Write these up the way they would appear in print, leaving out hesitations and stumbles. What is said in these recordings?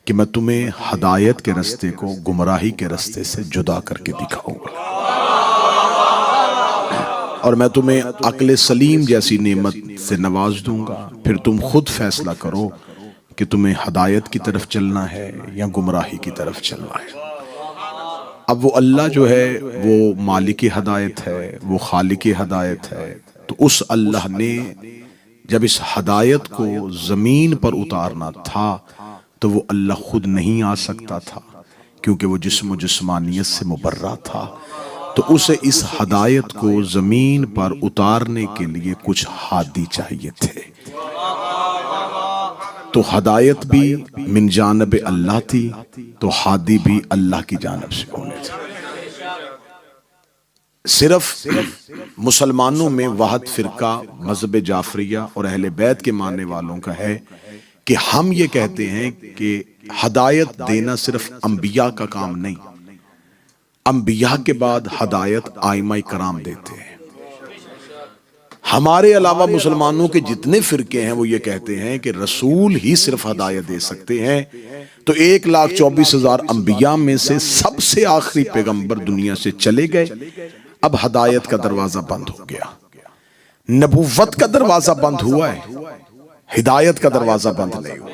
کہ میں تمہیں ہدایت کے رستے کو گمراہی کے رستے سے جدا کر کے دکھاؤں گا، اور میں تمہیں عقل سلیم جیسی نعمت سے نواز دوں گا، پھر تم خود فیصلہ کرو کہ تمہیں ہدایت کی طرف چلنا ہے یا گمراہی کی طرف چلنا ہے۔ اب وہ اللہ جو ہے وہ مالک ہدایت ہے، وہ خالق ہدایت ہے، تو اس اللہ نے جب اس ہدایت کو زمین پر اتارنا تھا تو وہ اللہ خود نہیں آ سکتا تھا، کیونکہ وہ جسم و جسمانیت سے مبرہ تھا، تو اسے اس ہدایت کو زمین پر اتارنے کے لیے کچھ ہادی چاہیے تھے۔ تو ہدایت بھی من جانب اللہ تھی، تو ہادی بھی اللہ کی جانب سے ہونے تھے۔ صرف مسلمانوں میں واحد فرقہ مذہب جعفریہ اور اہل بیت کے ماننے والوں کا ہے کہ ہم یہ کہتے ہیں کہ ہدایت دینا صرف انبیاء کا کام نہیں، انبیاء کے بعد ہدایت ائمہ کرام دیتے ہیں۔ ہمارے علاوہ مسلمانوں کے جتنے فرقے ہیں وہ یہ کہتے ہیں کہ رسول ہی صرف ہدایت دے سکتے ہیں، تو 1,24,000 انبیاء میں سے سب سے آخری پیغمبر دنیا سے چلے گئے، اب ہدایت کا دروازہ بند ہو گیا، نبوت کا دروازہ بند ہوا ہے، ہدایت کا دروازہ بند نہیں ہوا۔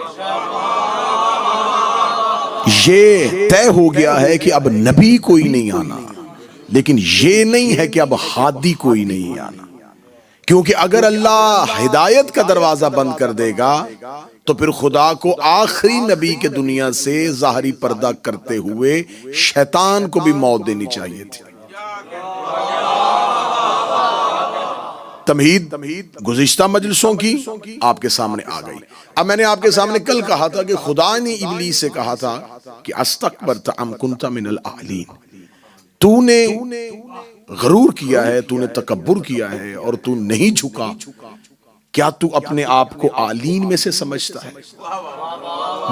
یہ طے ہو گیا ہے کہ اب نبی کوئی نہیں آنا، لیکن یہ نہیں ہے کہ اب ہادی کوئی نہیں آنا، کیونکہ اگر اللہ ہدایت کا دروازہ بند کر دے گا تو پھر خدا کو آخری نبی کے دنیا سے ظاہری پردہ کرتے ہوئے شیطان کو بھی موت دینی چاہیے تھی۔ تمہید گزشتہ مجلسوں کی آپ کے سامنے آ گئی۔ اب میں نے آپ کے سامنے کل کہا تھا کہ خدا نے ابلیس سے کہا تھا کہ استکبرت ام کنت من العالین، تو نے غرور کیا ہے، تو نے تکبر کیا ہے اور تو نہیں جھکا، کیا تو اپنے آپ کو عالین میں سے سمجھتا ہے؟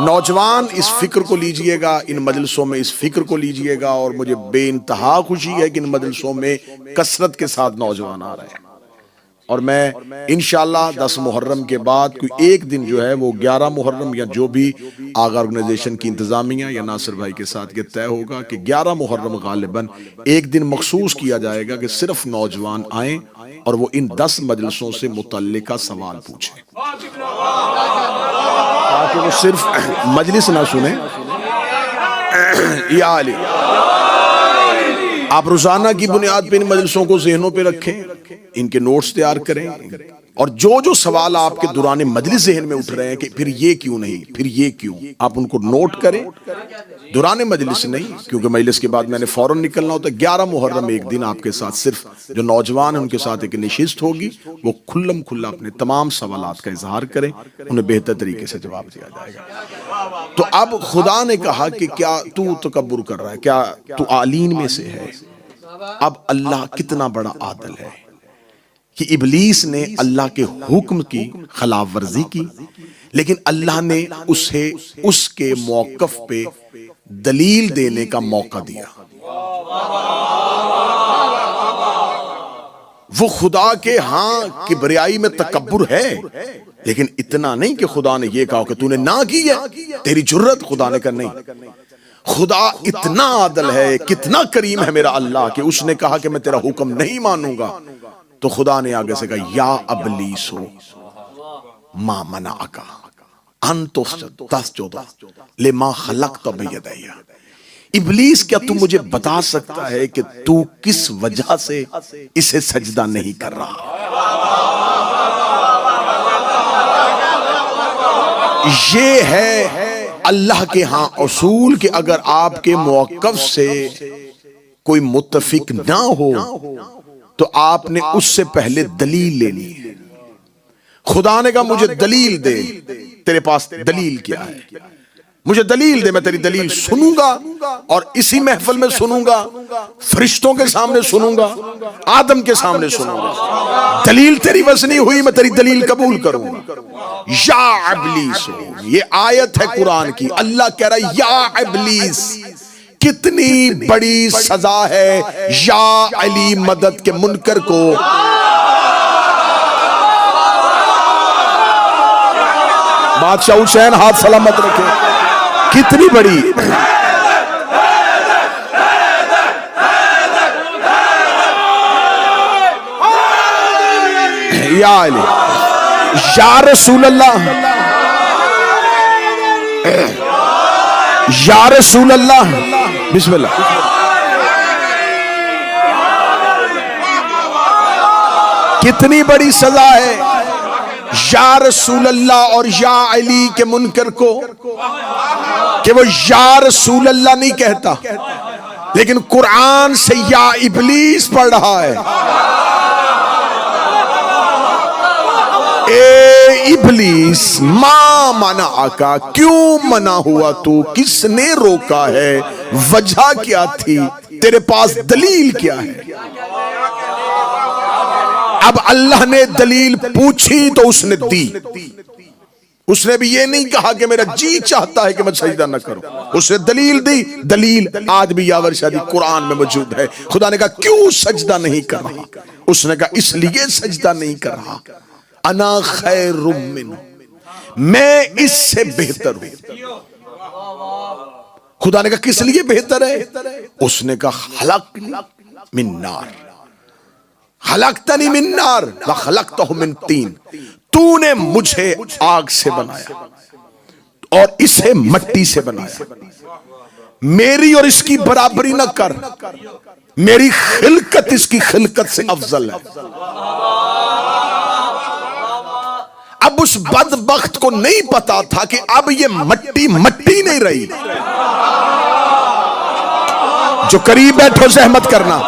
نوجوان اس فکر کو لیجئے گا، ان مجلسوں میں اس فکر کو لیجئے گا، اور مجھے بے انتہا خوشی ہے کہ ان مجلسوں میں کثرت کے ساتھ نوجوان آ رہے ہیں، اور میں انشاءاللہ 10 محرم کے بعد کوئی ایک دن جو ہے وہ 11 محرم یا جو بھی آغا آرگنائزیشن کی انتظامیہ یا ناصر بھائی کے ساتھ یہ طے ہوگا کہ 11 محرم غالباً ایک دن مخصوص کیا جائے گا کہ صرف نوجوان آئیں اور وہ ان 10 مجلسوں سے متعلقہ سوال پوچھیں، تاکہ وہ صرف مجلس نہ سنیں۔ یا علی، آپ روزانہ کی بنیاد پہ ان مجلسوں کو ذہنوں پہ رکھیں، ان کے نوٹس تیار کریں، اور جو سوال آپ کے دوران مجلس ذہن میں اٹھ رہے ہیں کہ پھر یہ کیوں نہیں، پھر یہ کیوں، آپ ان کو نوٹ کریں، دوران مجلس نہیں، کیونکہ مجلس کے بعد میں نے فوراً نکلنا ہوتا ہے۔ 11 محرم ایک دن آپ کے ساتھ صرف جو نوجوان ہیں ان کے ساتھ ایک نشست ہوگی، وہ کھلم کھلا اپنے تمام سوالات کا اظہار کریں، انہیں بہتر طریقے سے جواب دیا جائے گا۔ تو اب خدا نے کہا کہ کیا تو تکبر کر رہا ہے، کیا تو عالین میں سے ہے؟ اب اللہ کتنا بڑا عادل ہے کہ ابلیس نے اللہ کے حکم کی خلاف ورزی کی، لیکن اللہ نے اسے اس کے موقف پہ دلیل دینے کا موقع دیا۔ وہ خدا کے ہاں کبریائی میں تکبر ہے، لیکن اتنا نہیں کہ خدا نے یہ کہا کہ تو نے نہ کی ہے، تیری جرت، خدا نے کہا نہیں۔ خدا اتنا عادل ہے، کتنا کریم ہے میرا اللہ کہ اس نے کہا کہ میں تیرا حکم نہیں مانوں گا، تو خدا نے آگے سے کہا یا ابلیسو ما منعک ان تسجد لما خلقت بیدی۔ ابلیس، کیا تو مجھے بتا سکتا ہے کہ تو کس وجہ سے اسے سجدہ نہیں کر رہا؟ یہ ہے اللہ کے ہاں اصول کہ اگر آپ کے موقف سے کوئی متفق نہ ہو تو آپ نے اس سے پہلے دلیل لینی ہے۔ خدا نے کہا مجھے دلیل دے، تیرے پاس دلیل کیا ہے؟ مجھے دلیل دے، میں تیری دلیل سنوں گا، اور اسی محفل میں سنوں گا، فرشتوں کے سامنے سنوں گا، آدم کے سامنے سنوں گا۔ دلیل تیری وزنی ہوئی، میں تیری دلیل قبول کروں گا۔ یا ابلیس، یہ آیت ہے قرآن کی، اللہ کہہ رہا ہے یا ابلیس، کتنی بڑی سزا ہے یا علی مدد کے منکر کو۔ بادشاہ حسین ہاتھ سلامت رکھے۔ کتنی بڑی یا علی یا رسول اللہ یا رسول اللہ بسم اللہ کتنی بڑی سزا ہے یا رسول اللہ اور یا علی کے منکر کو کہ وہ یا رسول اللہ نہیں کہتا لیکن قرآن سے یا ابلیس پڑھ رہا ہے اے ابلیس ما منعکا کیوں منع ہوا تو کس نے روکا ہے وجہ کیا تھی تیرے پاس دلیل کیا ہے اب اللہ نے دلیل پوچھی تو اس نے دی اس نے بھی یہ نہیں کہا کہ میرا جی چاہتا ہے کہ میں سجدہ نہ کروں اس نے دلیل دی دلیل آج بھی یاور شادی قرآن میں موجود ہے خدا نے کہا کیوں سجدہ نہیں کر رہا اس نے کہا اس لیے سجدہ نہیں کر رہا انا خیر منہ میں اس سے بہتر ہوں خدا نے کہا کس لیے بہتر ہے اس نے کہا خلقنی من نار خلقتنی من نار وخلقتہ من طین تو نے مجھے آگ سے بنایا اور اسے مٹی سے بنایا میری اور اس کی برابری نہ کر میری خلقت اس کی خلقت سے افضل ہے اب اس بدبخت کو نہیں پتا تھا کہ اب یہ مٹی مٹی نہیں رہی جو قریب بیٹھو زحمت کرنا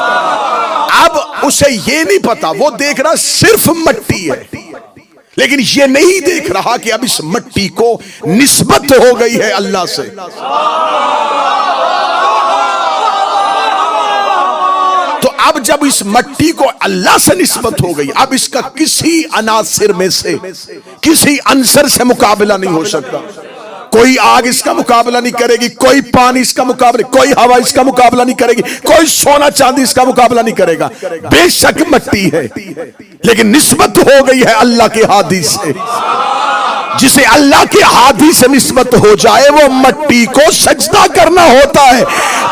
اب اسے یہ نہیں پتا وہ دیکھ رہا صرف مٹی ہے لیکن یہ نہیں دیکھ رہا کہ اب اس مٹی کو نسبت ہو گئی ہے اللہ سے تو اب جب اس مٹی کو اللہ سے نسبت ہو گئی اب اس کا کسی عناصر میں سے کسی عنصر سے مقابلہ نہیں ہو سکتا کوئی آگ اس کا مقابلہ نہیں کرے گی کوئی پانی اس کا مقابلہ کوئی ہوا اس کا مقابلہ نہیں کرے گی کوئی سونا چاندی اس کا مقابلہ نہیں کرے گا بے شک مٹی ہے لیکن نسبت ہو گئی ہے اللہ کے ہادی سے جسے اللہ کے ہادی سے نسبت ہو جائے وہ مٹی کو سجدہ کرنا ہوتا ہے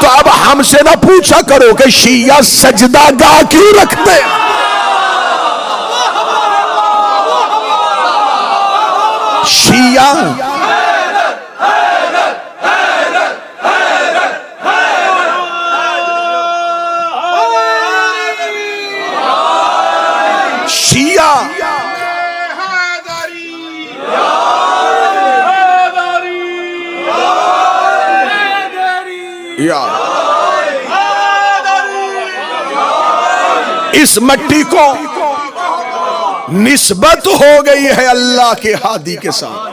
تو اب ہم سے نہ پوچھا کرو کہ شیعہ سجدہ گاہ کیوں رکھتے شیعہ اس مٹی کو نسبت ہو گئی ہے اللہ کے ہادی کے ساتھ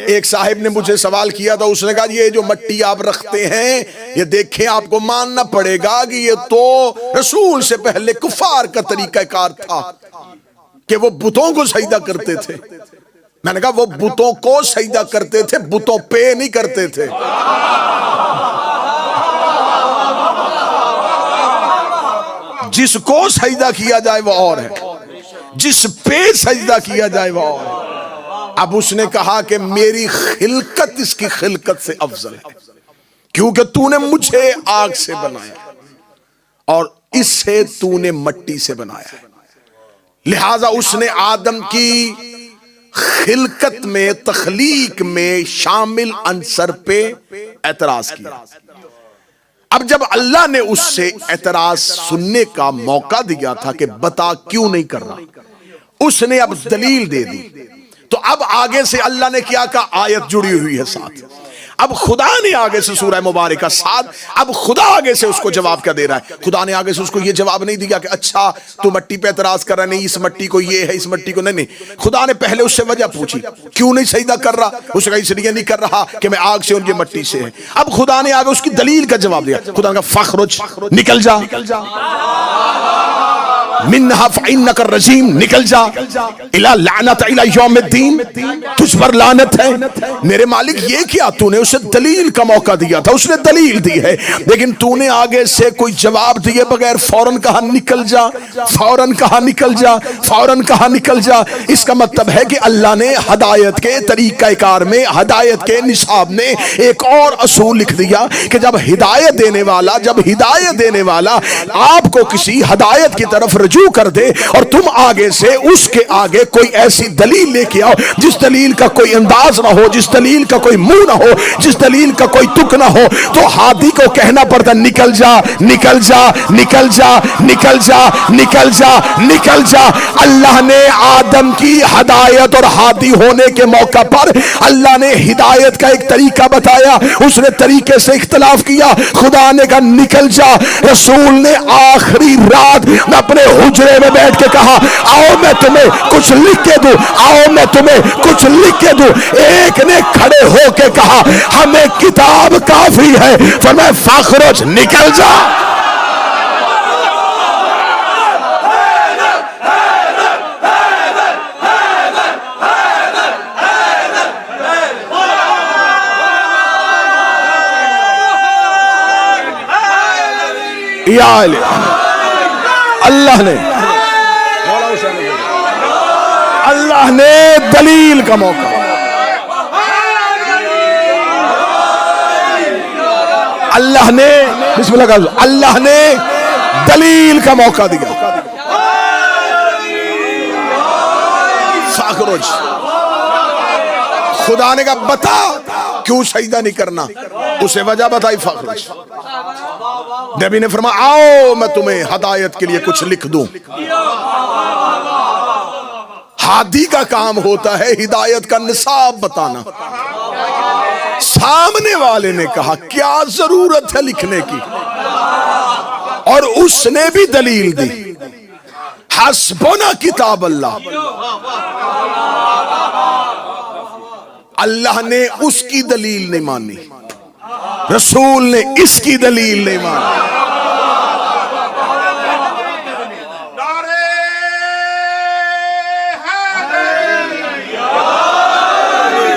ایک صاحب نے مجھے سوال کیا تھا اس نے کہا یہ جو مٹی آپ رکھتے ہیں یہ دیکھیں آپ کو ماننا پڑے گا کہ یہ تو رسول سے پہلے کفار کا طریقہ کار تھا کہ وہ بتوں کو سجدہ کرتے تھے میں نے کہا وہ بتوں کو سجدہ کرتے تھے بتوں پہ نہیں کرتے تھے جس کو سجدہ کیا جائے وہ اور ہے جس پہ سجدہ کیا جائے وہ اور ہے اب اس نے کہا کہ میری خلقت اس کی خلقت سے افضل ہے کیونکہ تو نے مجھے آگ سے بنایا اور اس سے تو نے مٹی سے بنایا لہذا اس نے آدم کی خلقت میں تخلیق میں شامل عنصر پہ اعتراض کیا اب جب اللہ نے اس سے اعتراض سننے کا موقع دیا تھا کہ بتا کیوں نہیں کر رہا اس نے اب دلیل دے دی تو اب آگے سے اللہ نے کیا کہا آیت جڑی ہوئی ہے ساتھ اب خدا نے آگے سے سورہ مبارکہ ساتھ اب خدا آگے سے اس کو جواب کیا دے رہا ہے خدا نے آگے سے اس کو یہ جواب نہیں دیا کہ اچھا تو مٹی پہ اعتراض کر رہا نہیں اس مٹی کو یہ ہے اس مٹی کو نہیں خدا نے پہلے اس سے وجہ پوچھی کیوں نہیں سجدہ کر رہا اس نے کہا اس لیے نہیں کر رہا کہ میں آگ سے اور یہ مٹی سے ہے اب خدا نے آگے اس کی دلیل کا جواب دیا خدا نے کہا فخرج نکل جا منہا فإنک الرجیم، نکل جا، الا لعنت الی یوم الدین، تجھ پر لعنت ہے۔ میرے مالک یہ کیا؟ تو نے اسے دلیل کا موقع دیا تھا، اس نے دلیل دی ہے، لیکن تو نے آگے سے کوئی جواب دیے بغیر فوراً کہا نکل جا، فوراً کہا نکل جا، فوراً کہا نکل جا۔ اس کا مطلب ہے کہ اللہ نے ہدایت کے طریقہ کار میں، ہدایت کے نصاب نے ایک اور اصول لکھ دیا کہ جب ہدایت دینے والا آپ کو کسی ہدایت کی طرف رجوع کر دے اور تم آگے سے اس کے آگے کوئی ایسی دلیل لے کے آؤ جس دلیل کا کوئی انداز نہ ہو، جس دلیل کا کوئی منہ نہ ہو، جس دلیل کا کوئی تک نہ ہو، تو ہادی کو کہنا پڑتا نکل جا، نکل جا، نکل جا، نکل جا، نکل جا، نکل جا۔ اللہ نے آدم کی ہدایت اور ہادی ہونے کے موقع پر اللہ نے ہدایت کا ایک طریقہ بتایا، اس نے طریقے سے اختلاف کیا، خدا نے کہا نکل جا۔ رسول نے آخری رات اپنے حجرے میں بیٹھ کے کہا آؤ میں تمہیں کچھ لکھ کے دوں، آؤ میں تمہیں کچھ لکھ کے دوں۔ ایک نے کھڑے ہو کے کہا ہمیں کتاب کافی ہے، فرمایا فخرج، نکل جا۔ یا اللہ نے دلیل کا موقع، اللہ نے بسم اللہ کا، اللہ نے دلیل کا موقع دیا۔ فاخرج، خدا نے کہا بتا کیوں سجدہ نہیں کرنا، اسے وجہ بتائی فاخرج۔ نبی نے فرمایا آؤ میں تمہیں ہدایت کے لیے کچھ لکھ دوں۔ ہادی کا کام ہوتا ہے ہدایت کا نصاب بتانا۔ سامنے والے نے کہا کیا ضرورت ہے لکھنے کی، اور اس نے بھی دلیل دی، حسبنا کتاب اللہ۔ اللہ نے اس کی دلیل نہیں مانی، رسول نے اس کی دلیل نہیں مانی۔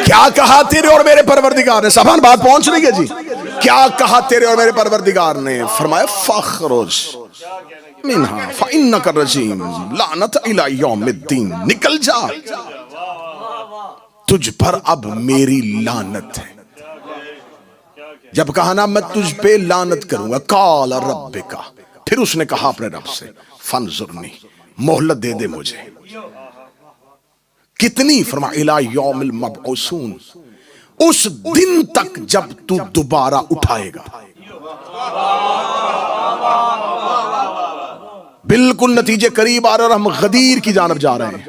کیا کہا تیرے اور میرے پروردگار نے؟ سبحان، بات پہنچ رہی ہے جی۔ کیا کہا تیرے اور میرے پروردگار نے؟ فرمایا فخرج منہا فإنک الرجیم لعنت الی یوم الدین، نکل جا، تجھ پر اب میری لعنت ہے۔ جب کہا نا میں تجھ پہ لعنت کروں گا، قال ربک، پھر اس نے کہا اپنے رب سے فانظرنی، مہلت دے دے مجھے۔ کتنی؟ فرما الی یوم المبعوثون، اس دن تک جب تو دوبارہ اٹھائے گا۔ بالکل نتیجے قریب آ رہے اور ہم غدیر کی جانب جا رہے ہیں۔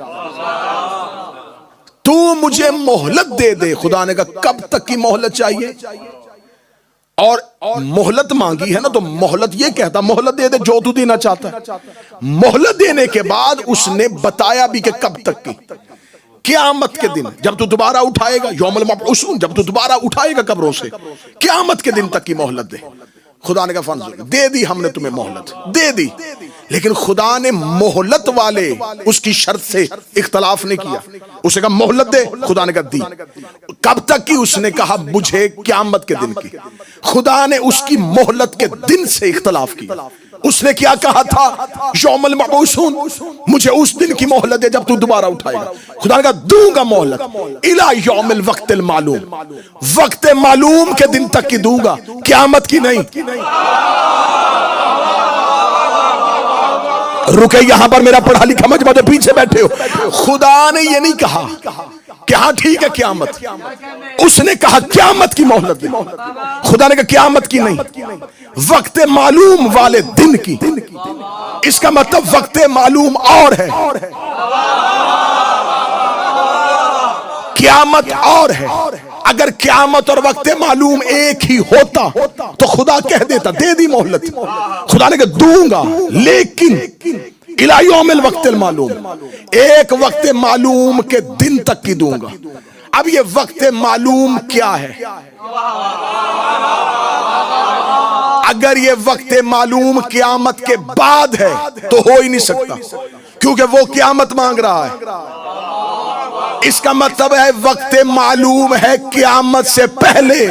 تو مجھے مہلت دے دے۔ خدا نے کہا کب تک کی مہلت چاہیے؟ اور مہلت مانگی ہے نا تو مہلت یہ کہتا مہلت دے دے جو تو دینا چاہتا ہے۔ مہلت دینے کے بعد اس نے بتایا بھی کہ کب تک کی، قیامت کے دن جب تو دوبارہ اٹھائے گا، یوم المبعوثون، جب تو دوبارہ اٹھائے گا قبروں سے، قیامت کے دن تک کی مہلت دے۔ خدا نے کہا فانظر، دے دی ہم نے تمہیں مہلت، دے دی، لیکن خدا نے مہلت والے اس کی شرط سے اختلاف نہیں کیا۔ اسے کہا مہلت دے، خدا نے کہا دی۔ کب تک کی؟ اس نے کہا مجھے قیامت کے دن کی۔ خدا نے اس کی مہلت کے دن سے اختلاف کیا۔ اس نے کیا کہا تھا؟ یوم المبعوثون، مجھے اس دن کی مہلت دے جب تو دوبارہ اٹھائے گا۔ خدا نے کہا دوں گا مہلت، الی یوم الوقت المعلوم، وقت معلوم کے دن تک کی دوں گا، قیامت کی نہیں۔ رکے یہاں پر، میرا پڑھا لکھا مجمع جو پیچھے بیٹھے ہو، خدا نے یہ نہیں کہا کہ ہاں ٹھیک ہے قیامت، اس نے کہا قیامت کی مہلت دے۔ خدا نے کہا قیامت کی نہیں، وقت معلوم والے دن کی۔ اس کا مطلب وقت معلوم اور ہے، قیامت اور ہے۔ اگر قیامت اور وقت معلوم ایک ہی ہوتا تو خدا کہہ دیتا دے دی مہلت۔ خدا نے کہا دوں گا، لیکن الی یوم الوقت المعلوم، ایک وقت معلوم کے دن تک کی دوں گا۔ اب یہ وقت معلوم کیا ہے؟ اگر یہ وقت معلوم قیامت کے بعد ہے تو ہو ہی نہیں سکتا، کیونکہ وہ قیامت مانگ رہا ہے۔ اس کا مطلب ہے وقت معلوم ہے قیامت سے پہلے۔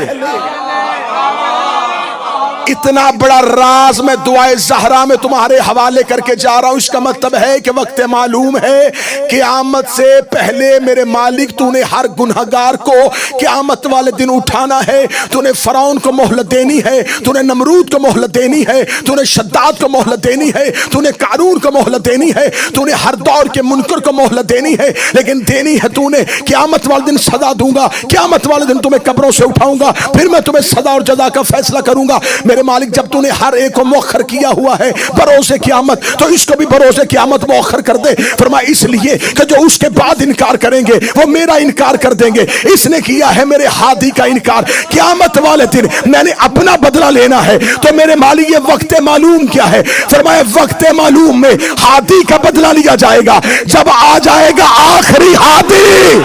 اتنا بڑا راز میں دعائے زہرا میں تمہارے حوالے کر کے جا رہا ہوں۔ اس کا مطلب ہے کہ وقت معلوم ہے قیامت سے پہلے میرے مالک تو نے ہر گنہگار کو قیامت والے دن اٹھانا ہے۔ تو نے فرعون کو مہلت دینی ہے، تو نے نمرود کو مہلت دینی ہے، تو نے شداد کو مہلت دینی ہے، تو نے قارون کو مہلت دینی ہے، تو نے ہر دور کے منکر کو مہلت دینی ہے، لیکن دینی ہے تو نے قیامت والے دن سزا دوں گا، قیامت والے دن تمہیں قبروں سے اٹھاؤں گا، پھر میں تمہیں سزا اور جزا کا فیصلہ کروں گا۔ میرے مالک جب تو نے ہر ایک کو مؤخر کیا ہوا ہے بروز قیامت، تو اس کو بھی بروز قیامت مؤخر کر دے۔ فرمایا اس لیے کہ جو اس کے بعد انکار کریں گے وہ میرا انکار کر دیں گے۔ اس نے کیا ہے میرے ہادی کا انکار، قیامت والے دن میں نے اپنا بدلہ لینا ہے۔ تو میرے مالک یہ وقت معلوم کیا ہے؟ فرمایا وقت معلوم میں ہادی کا بدلہ لیا جائے گا جب آ جائے گا آخری ہادی۔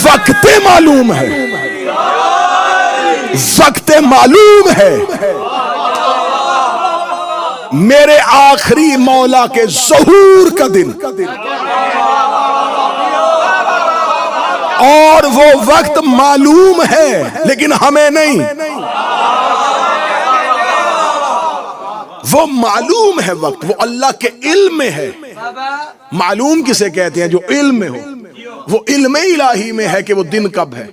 وقت معلوم ہے، وقت معلوم ہے میرے آخری مولا کے ظہور کا دن، اور وہ وقت معلوم ہے لیکن ہمیں نہیں۔ وہ معلوم ہے وقت، وہ اللہ کے علم میں ہے۔ معلوم کسے کہتے ہیں؟ جو علم میں ہو۔ وہ علم الہی میں ہے کہ وہ دن کب ہے،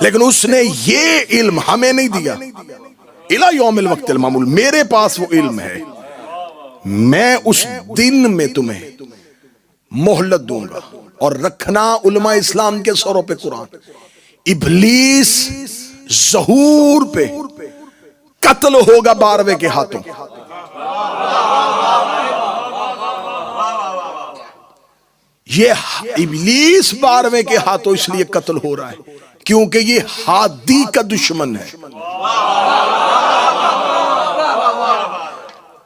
لیکن اس نے یہ علم ہمیں نہیں دیا۔ الہ یوم الوقت المعمول، میرے پاس وہ علم ہے، میں اس دن میں تمہیں مہلت دوں گا۔ اور رکھنا علماء اسلام کے سروں پہ قرآن، ابلیس ظہور پہ قتل ہوگا 12ویں کے ہاتھوں۔ یہ ابلیس 12ویں کے ہاتھوں اس لیے قتل ہو رہا ہے کیونکہ یہ ہادی کا دشمن ہے۔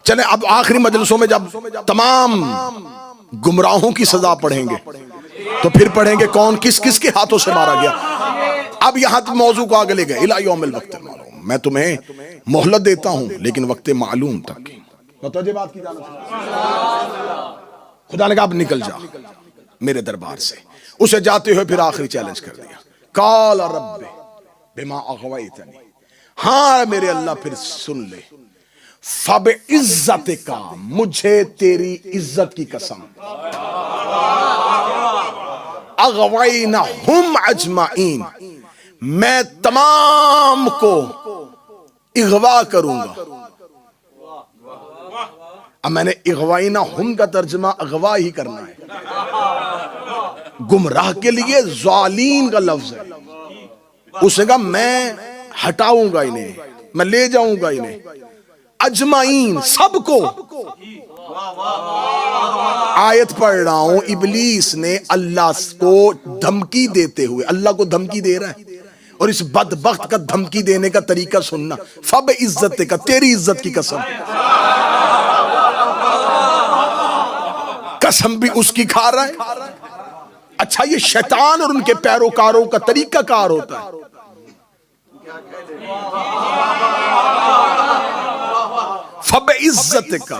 چلیں اب آخری مجلسوں میں جب تمام گمراہوں کی سزا پڑھیں گے تو پھر پڑھیں گے کون کس کس کے ہاتھوں سے مارا گیا۔ اب یہاں موضوع کو آگے لے گئے، الہ یوم الوقت المعلوم، میں تمہیں مہلت دیتا ہوں لیکن وقت معلوم تک۔ متوجہ بات کی جانب خدا نے کہا اب نکل جا میرے دربار سے۔ اسے جاتے ہوئے پھر آخری چیلنج کر دیا، قال رب بما اغویتنی، ہاں میرے اللہ پھر سن لے، فبعزتک، مجھے تیری عزت کی قسم، اغوینہم اجمعین، میں تمام کو اغوا کروں گا۔ اب میں نے اغوینہم کا ترجمہ اغوا ہی کرنا ہے، گمراہ کے لیے ظالین کا لفظ ہے۔ اس نے کہا میں ہٹاؤں گا انہیں، میں لے جاؤں گا انہیں، اجمعین، سب کو۔ آیت پڑھ رہا ہوں، ابلیس نے اللہ کو دھمکی دیتے ہوئے، اللہ کو دھمکی دے رہا ہے، اور اس بدبخت کا دھمکی دینے کا طریقہ سننا، فبعزت کا، تیری عزت کی قسم، قسم بھی اس کی کھا رہا ہے۔ اچھا یہ شیطان اور ان کے پیروکاروں کا طریقہ کار ہوتا ہے، فبعزتک،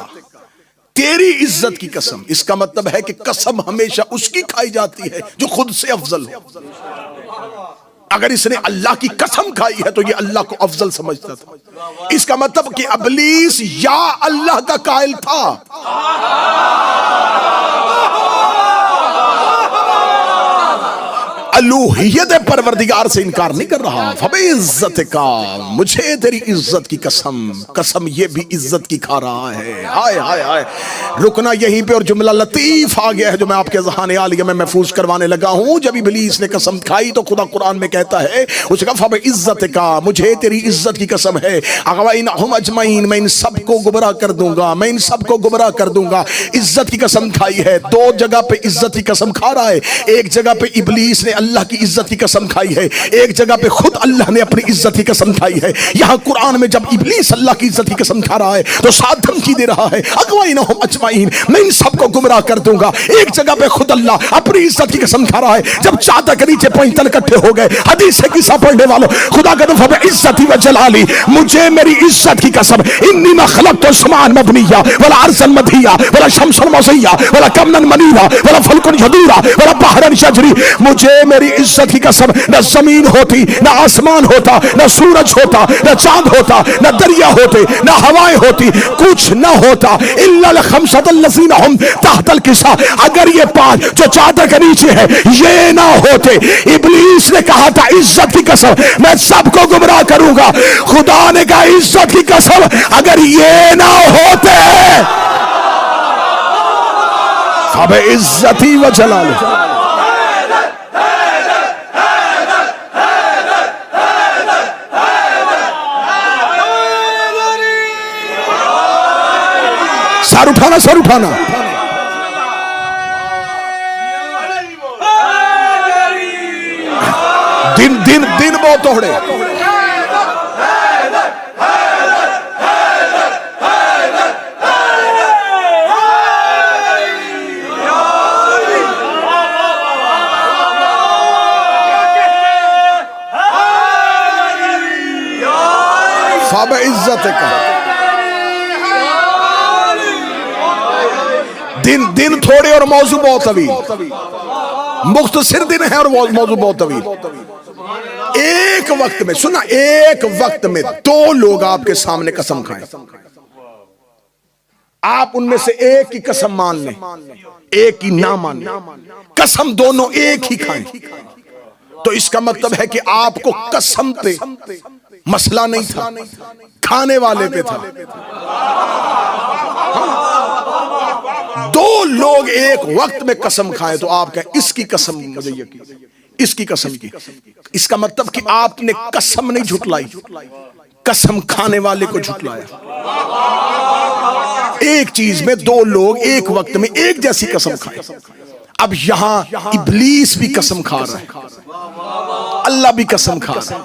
تیری عزت کی قسم۔ اس کا مطلب ہے کہ قسم ہمیشہ اس کی کھائی جاتی ہے جو خود سے افضل ہو۔ اگر اس نے اللہ کی قسم کھائی ہے تو یہ اللہ کو افضل سمجھتا تھا۔ اس کا مطلب کہ ابلیس یا اللہ کا قائل تھا، الوہیت پروردگار سے انکار نہیں کر رہا۔ فبعزتک، مجھے تیری عزت کی قسم، قسم یہ بھی عزت کی کھا رہا ہے۔ ہائے ہائے ہائے، رکنا یہیں پہ، اور جملہ لطیف آ گیا ہے جو میں آپ کے ذہان عالیہ میں محفوظ کروانے لگا ہوں۔ جب ابلیس نے قسم کھائی تو خدا قرآن میں کہتا ہے، اس نے کہا فبعزتک، مجھے تیری عزت کی قسم ہے، اغوینہم اجمعین، میں ان سب کو گمراہ کر دوں گا، میں ان سب کو گمراہ کر دوں گا۔ عزت کی قسم کھائی ہے، دو جگہ پہ عزت کی قسم کھا رہا ہے۔ ایک جگہ پہ ابلیس نے اللہ اللہ کی عزت کی قسم کھائی ہے، ایک جگہ پہ خود اللہ نے اپنی عزت کی قسم کھائی ہے۔ یہاں قرآن میں جب ابلیس اللہ کی عزت کی قسم کھا رہا ہے تو ساتھ دھمکی دے رہا ہے اغوینہم اجمعین، میں ان سب کو گمراہ کر دوں گا۔ ایک جگہ پہ خود اللہ اپنی عزت کی قسم کھا رہا ہے، جب چادر کے نیچے پینتن اکٹھے ہو گئے، حدیث سے قصہ پڑھنے والوں، خدا کا دفعہ عزتی و جلالی، مجھے میری عزت کی قسم، انی ما خلقت السماء مبنیہ ولا ارضا مدحیہ ولا شمسا مضیہ ولا قمرا منیرا ولا فلکا یدورا ولا بحرا یجری، مجھے میری عزت کی قسم نہ زمین ہوتی، نہ آسمان ہوتا، نہ سورج ہوتا، نہ چاند ہوتا، نہ دریا ہوتے، نہ ہوائیں ہوتی، کچھ نہ ہوتا الا الخمسۃ الذین هم تحت الکساء، اگر یہ پانچ جو چادر کے نیچے ہے یہ نہ ہوتے۔ ابلیس نے کہا تھا عزت کی قسم میں سب کو گمراہ کروں گا، خدا نے کہا عزت کی قسم اگر یہ نہ ہوتے فبعزتی و جلالی۔ سر اٹھانا، سر اٹھانا۔ دن دن دن بہت توڑے۔ فبعزت کا دن تھوڑے اور موضوع بہت طویل، مختصر دن ہے اور موضوع بہت طویل۔ ایک وقت میں سنا، ایک وقت میں دو لوگ آپ کے سامنے قسم کھائیں، آپ ان میں سے ایک کی قسم مان لیں، ایک کی نہ مان لیں، قسم دونوں ایک ہی کھائیں، تو اس کا مطلب ہے کہ آپ کو قسم پہ مسئلہ نہیں تھا، کھانے والے پہ تھا۔ دو لوگ ایک وقت میں قسم کھائیں تو آپ کہیں اس کی قسم مجھے یقین، اس کی قسم کی، اس کا مطلب کہ آپ نے قسم نہیں جھٹلائی، قسم کھانے والے کو جھٹلایا۔ ایک چیز میں دو لوگ ایک وقت میں ایک جیسی قسم کھائیں۔ اب یہاں ابلیس بھی قسم کھا رہا ہے، اللہ بھی قسم کھا رہا ہے،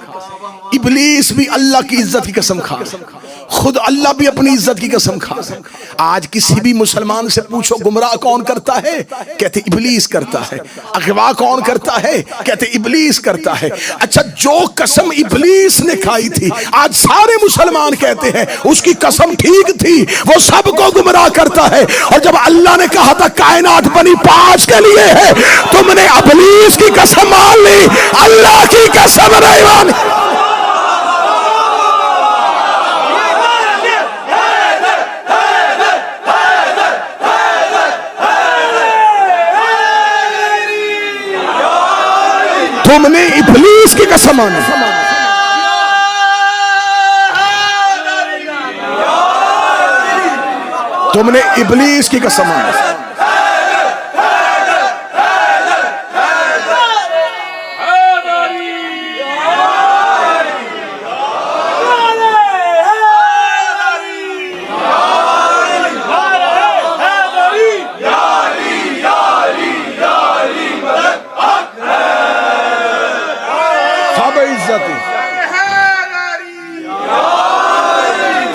ابلیس بھی اللہ کی عزت کی قسم کھا رہا ہے، خود اللہ بھی اپنی عزت کی قسم کھا رہا ہے۔ آج کسی بھی مسلمان سے پوچھو گمراہ کون کرتا ہے، کہتے ابلیس کرتا ہے۔ اغوا کون کرتا ہے، کہتے ابلیس کرتا ہے۔ اچھا جو قسم ابلیس نے کھائی تھی آج سارے مسلمان کہتے ہیں اس کی قسم ٹھیک تھی، وہ سب کو گمراہ کرتا ہے۔ اور جب اللہ نے کہا تھا کائنات بنی 5 کے لیے ہے، تم نے ابلیس کی قسم مان لی، اللہ کی قسم نہیں مانی۔ تم نے ابلیس کی قسم مانی۔ تم نے ابلیس کی قسم مانی۔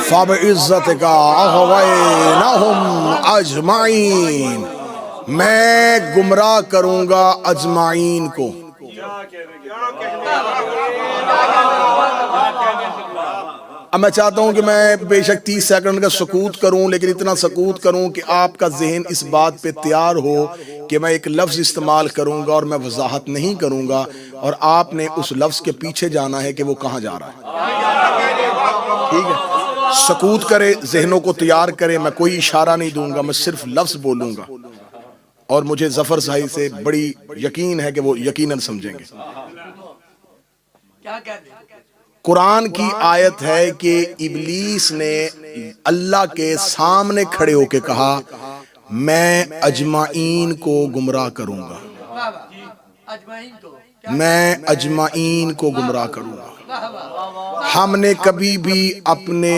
فَبِعِزَّتِكَ أَغْوَيْنَهُمْ أَجْمَعِينَ، میں گمراہ کروں گا اجمعین کو۔ اب میں چاہتا ہوں کہ میں بے شک 30 سیکنڈ کا سکوت کروں، لیکن اتنا سکوت کروں کہ آپ کا ذہن اس بات پہ تیار ہو کہ میں ایک لفظ استعمال کروں گا اور میں وضاحت نہیں کروں گا، اور آپ نے اس لفظ کے پیچھے جانا ہے کہ وہ کہاں جا رہا ہے۔ ٹھیک ہے، سکوت کرے، ذہنوں کو تیار کرے، میں کوئی اشارہ نہیں دوں گا، میں صرف لفظ بولوں گا، اور مجھے ظفر صاحب سے بڑی یقین ہے کہ وہ یقیناً سمجھیں گے۔ قرآن کی آیت ہے کہ ابلیس نے اللہ کے سامنے کھڑے ہو کے کہا میں اجمعین کو گمراہ کروں گا، میں اجمعین کو گمراہ کروں گا۔ ہم نے کبھی بھی اپنے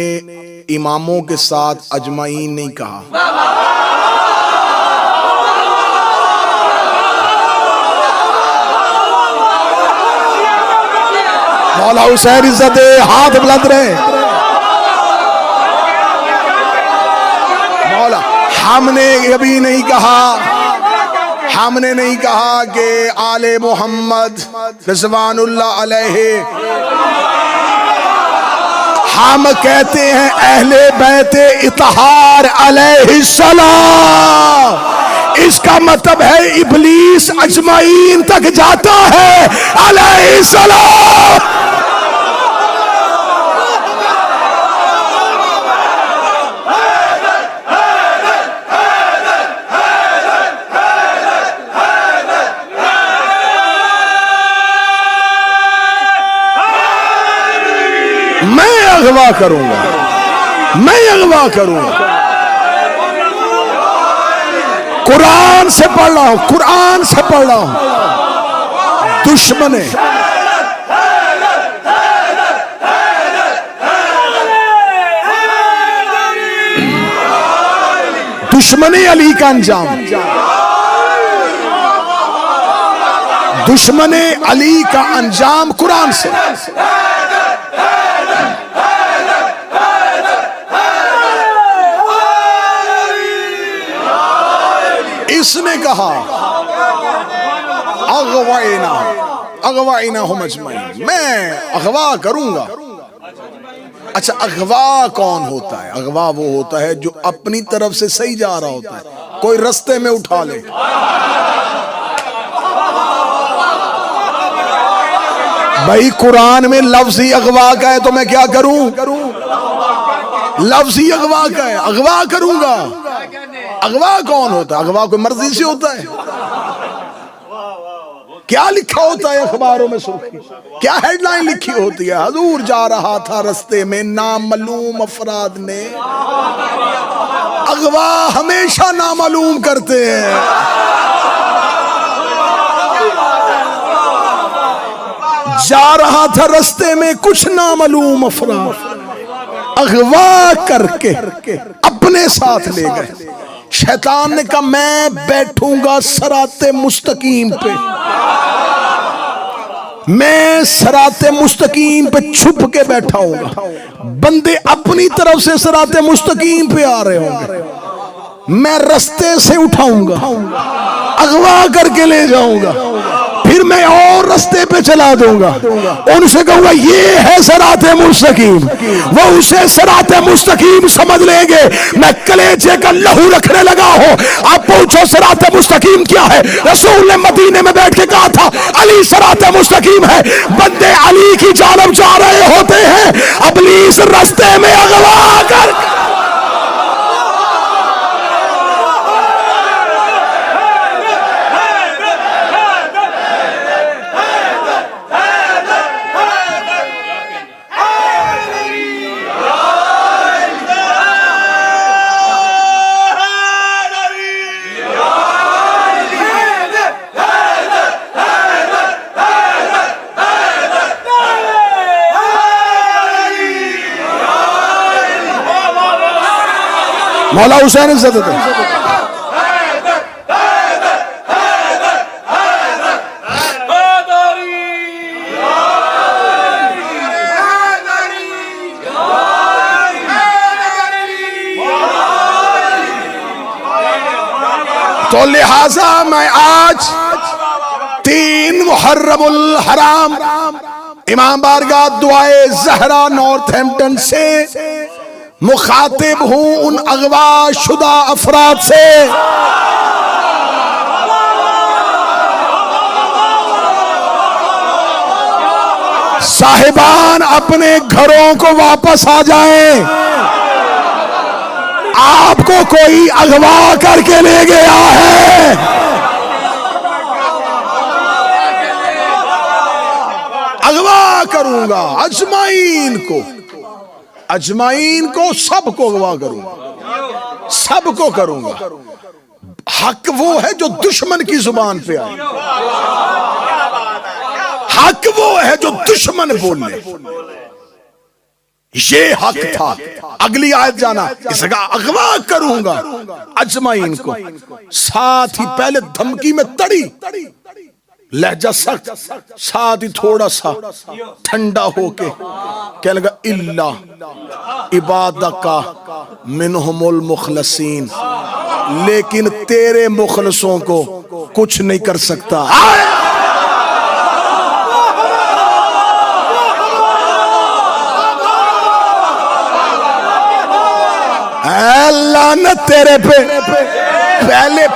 اماموں کے ساتھ اجمعین نہیں کہا، مولا حسین عزت دے، ہاتھ بلند رہے. مولا ہم نے کبھی نہیں کہا کہ آل محمد رضوان اللہ علیہ، ہم کہتے ہیں اہل بیت اطہار علیہ السلام. اس کا مطلب ہے ابلیس اجمعین تک جاتا ہے علیہ السلام. میں اغوا کروں گا. قرآن سے پڑھ رہا ہوں. دشمن علی کا انجام، دشمن علی کا انجام قرآن سے. اس نے کہا اغوائناہم اجمعین، میں اغوا کروں گا. اچھا اغوا کون ہوتا ہے؟ اغوا وہ ہوتا ہے جو اپنی طرف سے صحیح جا رہا ہوتا ہے، کوئی رستے میں اٹھا لے. بھائی قرآن میں لفظ ہی اغوا کا ہے تو میں کیا کروں؟ لفظ ہی اغوا کا ہے، اغوا کروں گا. اغوا کون ہوتا ہے؟ اغوا کوئی مرضی سے ہوتا ہے؟ کیا لکھا ہوتا ہے اخباروں میں سرخی؟ کیا ہیڈ لائن لکھی ہوتی ہے؟ حضور جا رہا تھا رستے میں، نامعلوم افراد نے. اغوا ہمیشہ نامعلوم کرتے ہیں. جا رہا تھا رستے میں، کچھ نامعلوم افراد اغوا کر کے اپنے ساتھ لے گئے. شیطان نے کہا میں بیٹھوں گا صراط مستقیم پہ، میں صراط مستقیم پہ چھپ کے بیٹھا ہوں گا. بندے اپنی طرف سے صراط مستقیم پہ آ رہے ہوں گے، میں رستے سے اٹھاؤں گا، اغوا کر کے لے جاؤں گا، پھر میں اور رستے پہ چلا دوں گا. ان سے کہوں گا یہ ہے صراط مستقیم، وہ اسے صراط مستقیم سمجھ لیں گے. میں کلیجے کا لہو رکھنے لگا ہوں. آپ پوچھو صراط مستقیم کیا ہے؟ رسول نے مدینے میں بیٹھ کے کہا تھا علی صراط مستقیم ہے. بندے علی کی جانب جا رہے ہوتے ہیں، ابلیس رستے میں اغوا کر مولا حسین عزت دے. تو لہذا میں آج 3 محرم الحرام امام بارگاہ دعائے زہرا نارتھ ہیمپٹن سے مخاطب ہوں ان اغوا شدہ افراد سے. صاحبان اپنے گھروں کو واپس آ جائیں، آپ کو کوئی اغوا کر کے لے گیا ہے. اغوا کروں گا اجمعین کو سب کو اغوا کروں گا، سب کو کروں گا. حق وہ ہے جو دشمن کی زبان پہ آئے، حق وہ ہے جو دشمن بولے. یہ حق تھا. اگلی آیت جانا، اس کا اغوا کروں گا اجمعین کو. ساتھ ہی پہلے دھمکی میں تڑی لہجہ سخت، ساتھ ہی تھوڑا سا ٹھنڈا ہو کے کہنے لگا اللہ عبادک منہم المخلصین، لیکن تیرے مخلصوں کو کچھ نہیں کر سکتا۔ اے لعنت تیرے پہ،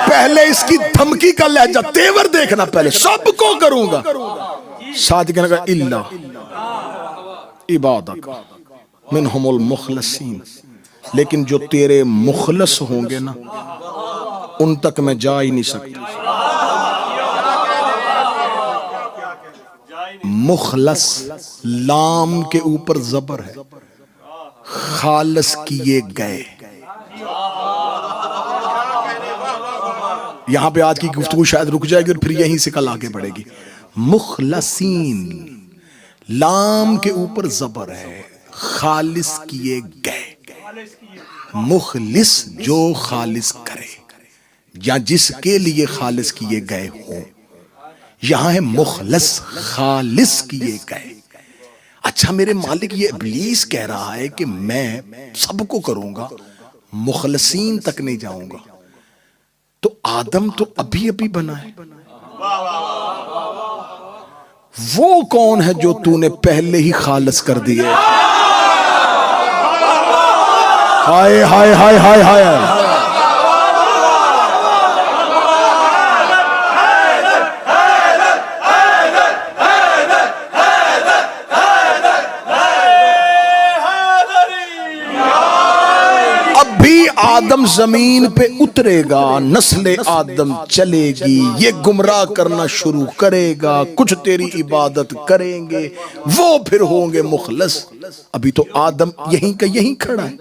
پہلے اس کی دھمکی کا لہجہ تیور دیکھنا، پہلے سب کو کروں گا، ساتھ کہنے لگا اللہ عبادک منہم المخلصین، لیکن جو تیرے مخلص ہوں گے نا ان تک میں جا ہی نہیں سکتا۔ مخلص لام کے اوپر زبر ہے، خالص کیے گئے۔ یہاں پہ آج کی گفتگو شاید رک جائے گی اور پھر یہیں سے کل آگے بڑھے گی۔ مخلصین لام کے اوپر زبر ہے، خالص کیے گئے۔ مخلص جو خالص کرے یا جس کے لیے خالص کیے گئے ہوں، یہاں ہے مخلص خالص کیے گئے۔ اچھا میرے مالک یہ ابلیس کہہ رہا ہے کہ میں سب کو کروں گا، مخلصین تک نہیں جاؤں گا، تو آدم تو ابھی بنا ہے، وہ کون ہے جو تو نے پہلے ہی خالص کر دیے؟ ہائے ہائے ہائے ہائے ہائے، آدم زمین پہ اترے گا، نسل آدم چلے گی، یہ گمراہ کرنا شروع کرے گا، کچھ تیری عبادت کریں گے، وہ پھر ہوں گے مخلص۔ ابھی تو آدم یہیں کا یہیں کھڑا ہے۔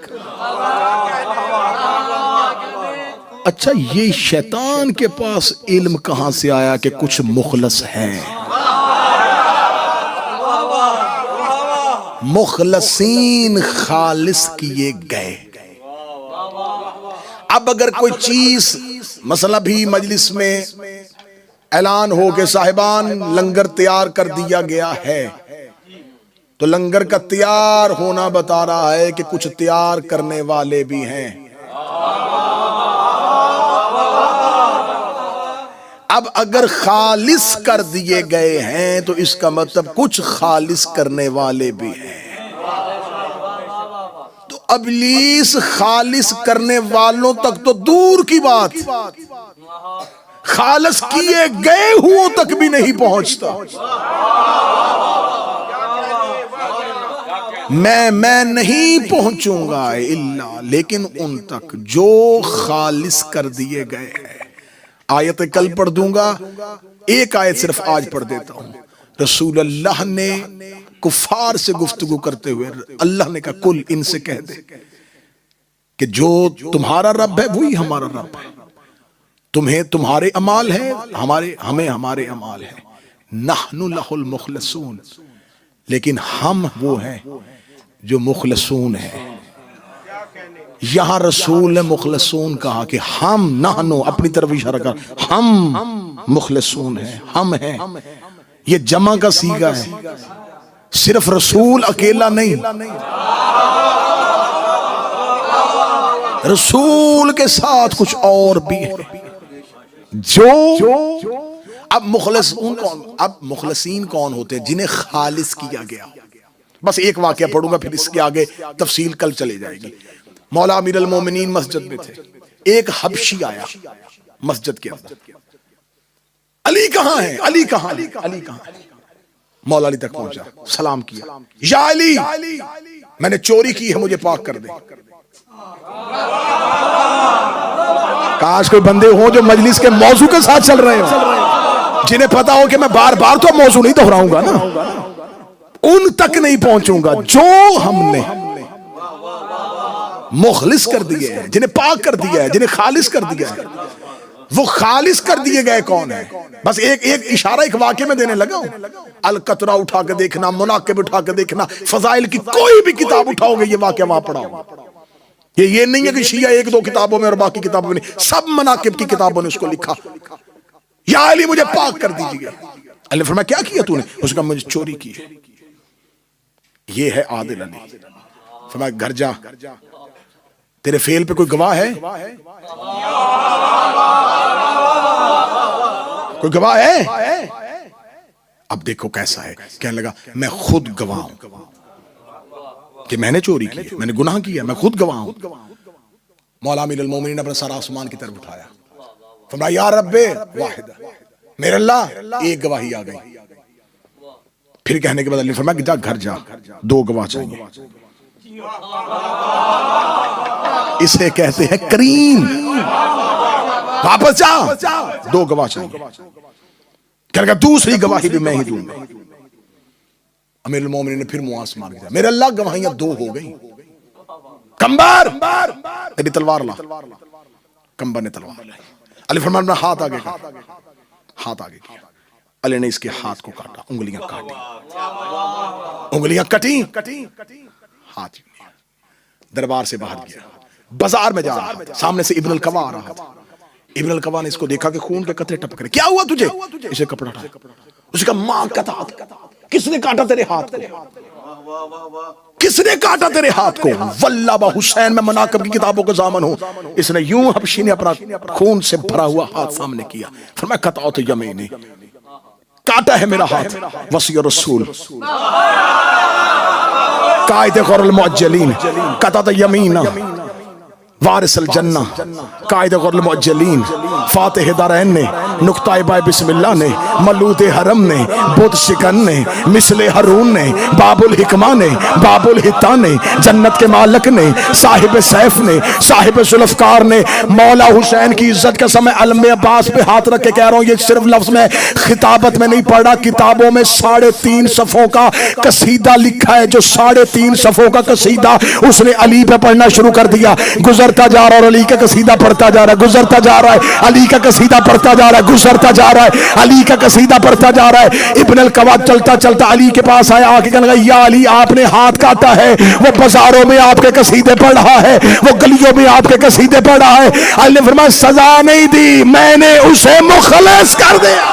اچھا یہ شیطان کے پاس علم کہاں سے آیا کہ کچھ مخلص ہیں؟ مخلصین خالص کیے گئے۔ اب اگر کوئی چیز مثلا بھی مجلس میں اعلان ہو کہ صاحبان لنگر تیار کر دیا گیا ہے، تو لنگر کا تیار ہونا بتا رہا ہے کہ کچھ تیار کرنے والے بھی ہیں۔ اب اگر خالص کر دیے گئے ہیں تو اس کا مطلب کچھ خالص کرنے والے بھی ہیں۔ ابلیس خالص کرنے والوں تک تو دور کی بات، خالص کیے گئے ہوں تک بھی نہیں پہنچتا۔ میں نہیں پہنچوں گا الا لیکن ان تک جو خالص کر دیے گئے ہیں۔ آیت کل پڑھ دوں گا، ایک آیت صرف آج پڑھ دیتا ہوں۔ رسول اللہ نے کفار سے گفتگو کرتے ہوئے اللہ نے کہا کل ان سے کہہ دے کہ جو تمہارا رب ہے وہی ہمارا رب ہے، تمہیں تمہارے اعمال ہیں، ہمیں ہمارے اعمال ہیں، نحن لہ المخلصون، لیکن ہم وہ ہیں جو مخلصون ہیں۔ یہاں رسول نے مخلصون کہا کہ ہم نحنو، اپنی طرف اشارہ کر، ہم مخلصون ہیں، ہم ہیں، یہ جمع کا صیغہ ہے، صرف رسول اکیلا نہیں، رسول کے ساتھ کچھ اور بھی ہے جو اب مخلصین کون ہوتے ہیں؟ جنہیں خالص کیا گیا۔ بس ایک واقعہ پڑھوں گا پھر اس کے آگے تفصیل کل چلے جائے گی۔ مولا امیر المومنین مسجد میں تھے، ایک حبشی آیا مسجد کے اندر، علی کہاں ہے؟ علی کہاں ہے؟ علی کہاں ہے؟ مولا علی تک پہنچا، سلام کیا، یا علی میں نے چوری کی ہے، مجھے پاک کر دے۔ کاش کوئی بندے ہوں جو مجلس کے موضوع کے ساتھ چل رہے ہوں، جنہیں پتا ہو کہ میں بار بار تو موضوع نہیں دہراؤں گا نا، ان تک نہیں پہنچوں گا جو ہم نے مخلص کر دیے ہیں، جنہیں پاک کر دیا ہے، جنہیں خالص کر دیا ہے۔ وہ خالص کر دیے گئے کون ہیں؟ بس ایک اشارہ ایک واقعے میں دینے لگا ہوں۔ القطرہ اٹھا کے دیکھنا، مناقب اٹھا کے دیکھنا، فضائل کی کوئی بھی کتاب اٹھاؤ گے یہ واقعہ وہاں پڑھاؤ۔ یہ نہیں ہے کہ شیعہ ایک دو کتابوں میں اور باقی کتابوں میں نہیں، سب مناقب کی کتابوں نے اس کو لکھا، یا علی مجھے پاک کر دیجئے۔ اللہ نے فرمایا کیا کیا تو نے؟ اس نے کہا مجھے چوری کی ہے۔ یہ ہے عادل علی۔ فرمایا گھر جا، تیرے فعل پہ کوئی گواہ ہے؟ کوئی گواہ ہے؟ اب دیکھو کیسا ہے، کہنے لگا میں خود گواہ ہوں کہ میں نے چوری کی ہے، میں نے گناہ کیا، میں خود گواہ ہوں۔ مولا امیر المومنین نے اپنا سر آسمان کی طرف اٹھایا، فرمایا یا رب واحد، میرے اللہ ایک گواہی آ گئی۔ پھر کہنے کے بعد اللہ نے فرمایا کہ جا گھر جا، دو گواہ چاہیے۔ اسے کہتے ہیں کریم، واپس جا، دو گواہ چاہیے۔ کہنے لگا دوسری گواہی بھی میں ہی دوں گا۔ امیر المومنین نے پھر منہ آسمان کی طرف، میرے اللہ گواہیاں دو ہو گئی۔ کمبر تیری تلوار لا۔ کمبر نے تلوار لائی۔ علی فرمایا میں ہاتھ آگے کیا، ہاتھ آگے کیا۔ علی نے اس کے ہاتھ کو کاٹا، انگلیاں کاٹی، انگلیاں کٹی، ہاتھ دربار سے باہر گیا، بازار میں جا رہا تھا، سامنے سے ابن القوا آ رہا تھا۔ ابن القوا نے اس کو دیکھا کہ خون کے قطرے ٹپک رہے، کیا ہوا تجھے؟ اسے کپڑا اٹھایا، اس کا ماں قطعت، کس نے کاٹا تیرے ہاتھ کو؟ کس نے کاٹا تیرے ہاتھ کو؟ واللہ با حسین میں مناقب کی کتابوں کا ضامن ہوں، اس نے یوں حبشی نے اپنا خون سے بھرا ہوا ہاتھ سامنے کیا، فرمایا قطعت یمینی، کاٹا ہے میرا ہاتھ، وصی رسول قائد غر المعجلین، قطعت یمینا وارث الجنہ، قائد غر المعجلین، فاتح دارین نے، نقطہ بائے بسم اللہ نے، ملوت حرم نے، بت شکن نے، مثل ہارون نے، باب الحکمہ نے، باب الحتہ نے، جنت کے مالک نے، صاحب سیف نے، صاحب ذوالفقار نے، مولا حسین کی عزت کا سمے علم عباس پہ ہاتھ رکھ کے کہہ رہا ہوں، یہ صرف لفظ میں خطابت میں نہیں پڑھ رہا، کتابوں میں 3.5 صفوں کا قصیدہ لکھا ہے، جو 3.5 صفوں کا قصیدہ اس نے علی پہ پڑھنا شروع کر دیا، گزرتا جا رہا اور علی کا قصیدہ پڑھتا جا رہا ہے، گزرتا جا رہا ہے علی کا قصیدہ پڑھتا جا رہا ہے، گزرتا جا رہا ہے علی کا قصیدہ پڑھتا جا رہا ہے۔ ابن القوا چلتا چلتا علی کے پاس آیا، آ کے کہنے لگا یا علی آپ نے ہاتھ کاٹا ہے، وہ بازاروں میں آپ کے قصیدے پڑھ رہا ہے، وہ گلیوں میں آپ کے قصیدے پڑھ رہا ہے۔ علی نے فرمایا سزا نہیں دی، میں نے اسے مخلص کر دیا۔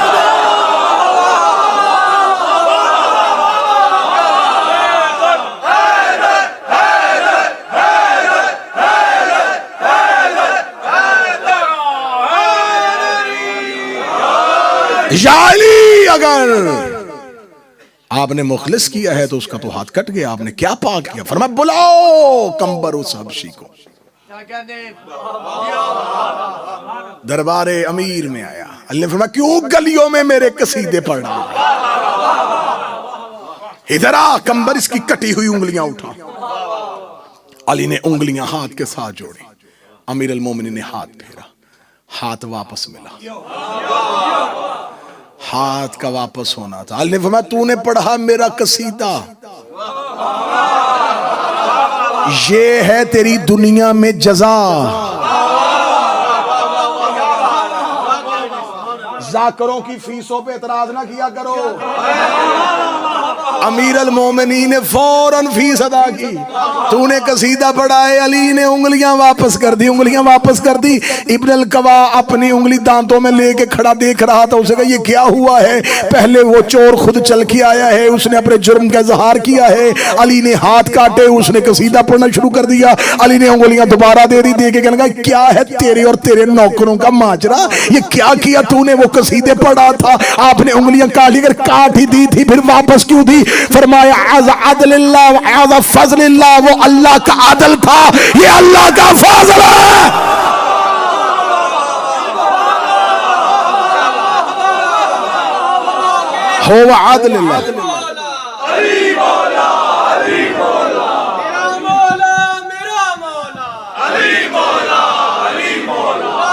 یا علی اگر آپ نے مخلص کیا ہے تو اس کا تو ہاتھ کٹ گیا، آپ نے کیا پاک کیا؟ فرمایا بلاؤ کمبر اس حبشی کو۔ دربار امیر میں آیا، اللہ نے فرمایا کیوں گلیوں میں میرے قصیدے پڑھ رہا ہے؟ ادھر آ، کمبر اس کی کٹی ہوئی انگلیاں اٹھا۔ علی نے انگلیاں ہاتھ کے ساتھ جوڑی، امیر المومنین نے ہاتھ پھیرا، ہاتھ واپس ملا، ہاتھ کا واپس ہونا تھا۔ علی نے فرمایا تو نے پڑھا میرا قصیدہ، یہ ہے تیری دنیا میں جزا۔ ذاکروں کی فیسوں پہ اعتراض نہ کیا کرو۔ امیر المومنین نے فوراً فیس ادا کی، تو نے قصیدہ پڑھا ہے، علی نے انگلیاں واپس کر دی، انگلیاں واپس کر دی۔ ابن القوا اپنی انگلی دانتوں میں لے کے کھڑا دیکھ رہا تھا، اسے کہا یہ کیا ہوا ہے؟ پہلے وہ چور خود چل کے آیا ہے، اس نے اپنے جرم کا اظہار کیا ہے، علی نے ہاتھ کاٹے، اس نے قصیدہ پڑھنا شروع کر دیا، علی نے انگلیاں دوبارہ دے دی، دے کے کہنے لگا کیا ہے تیرے اور تیرے نوکروں کا ماجرا؟ یہ کیا کیا تو نے؟ وہ قصیدے پڑھا تھا، آپ نے انگلیاں کاٹ لی، کاٹ ہی دی تھی پھر واپس کیوں دی؟ فرمایا عز عدل اللہ عز فضل اللہ، وہ اللہ کا عدل تھا، یہ اللہ کا فضل ہے۔ ہو عدل اللہ، علی مولا، علی مولا، میرا مولا، میرا مولا، علی مولا، علی مولا۔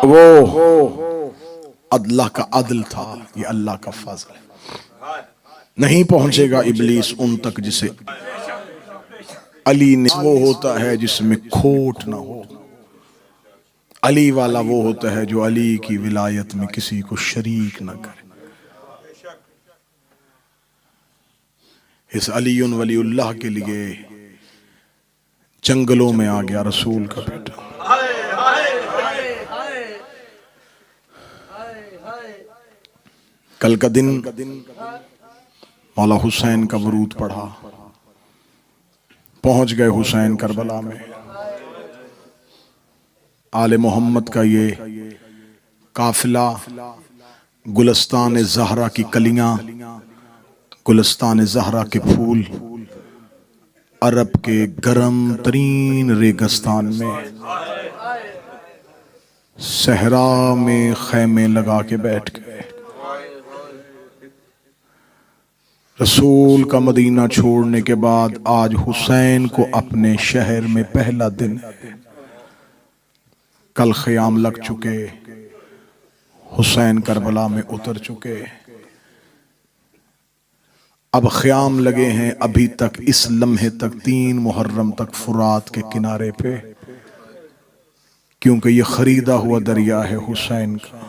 وہ اللہ کا عدل تھا، یہ اللہ کا فضل ہے۔ نہیں پہنچے گا ابلیس ان تک جسے علی نے، وہ ہوتا ہے جس میں کھوٹ نہ ہو۔ علی والا وہ ہوتا ہے جو علی کی ولایت میں کسی کو شریک نہ کرے۔ اس علی ولی اللہ کے لیے جنگلوں میں آ گیا رسول کا بیٹا. کل کا دن مولا حسین کا ورود پڑھا، پہنچ گئے حسین کربلا میں. آل محمد کا یہ قافلہ گلستان زہرا کی کلیاں، گلستان زہرا کے پھول، عرب کے گرم ترین ریگستان میں صحرا میں خیمے لگا کے بیٹھ گئے. رسول کا مدینہ چھوڑنے کے بعد آج حسین کو اپنے شہر میں پہلا دن ہے. کل خیام لگ چکے، حسین کربلا میں اتر چکے، اب خیام لگے ہیں ابھی تک اس لمحے تک 3 محرم تک فرات کے کنارے پہ، کیونکہ یہ خریدا ہوا دریا ہے حسین کا.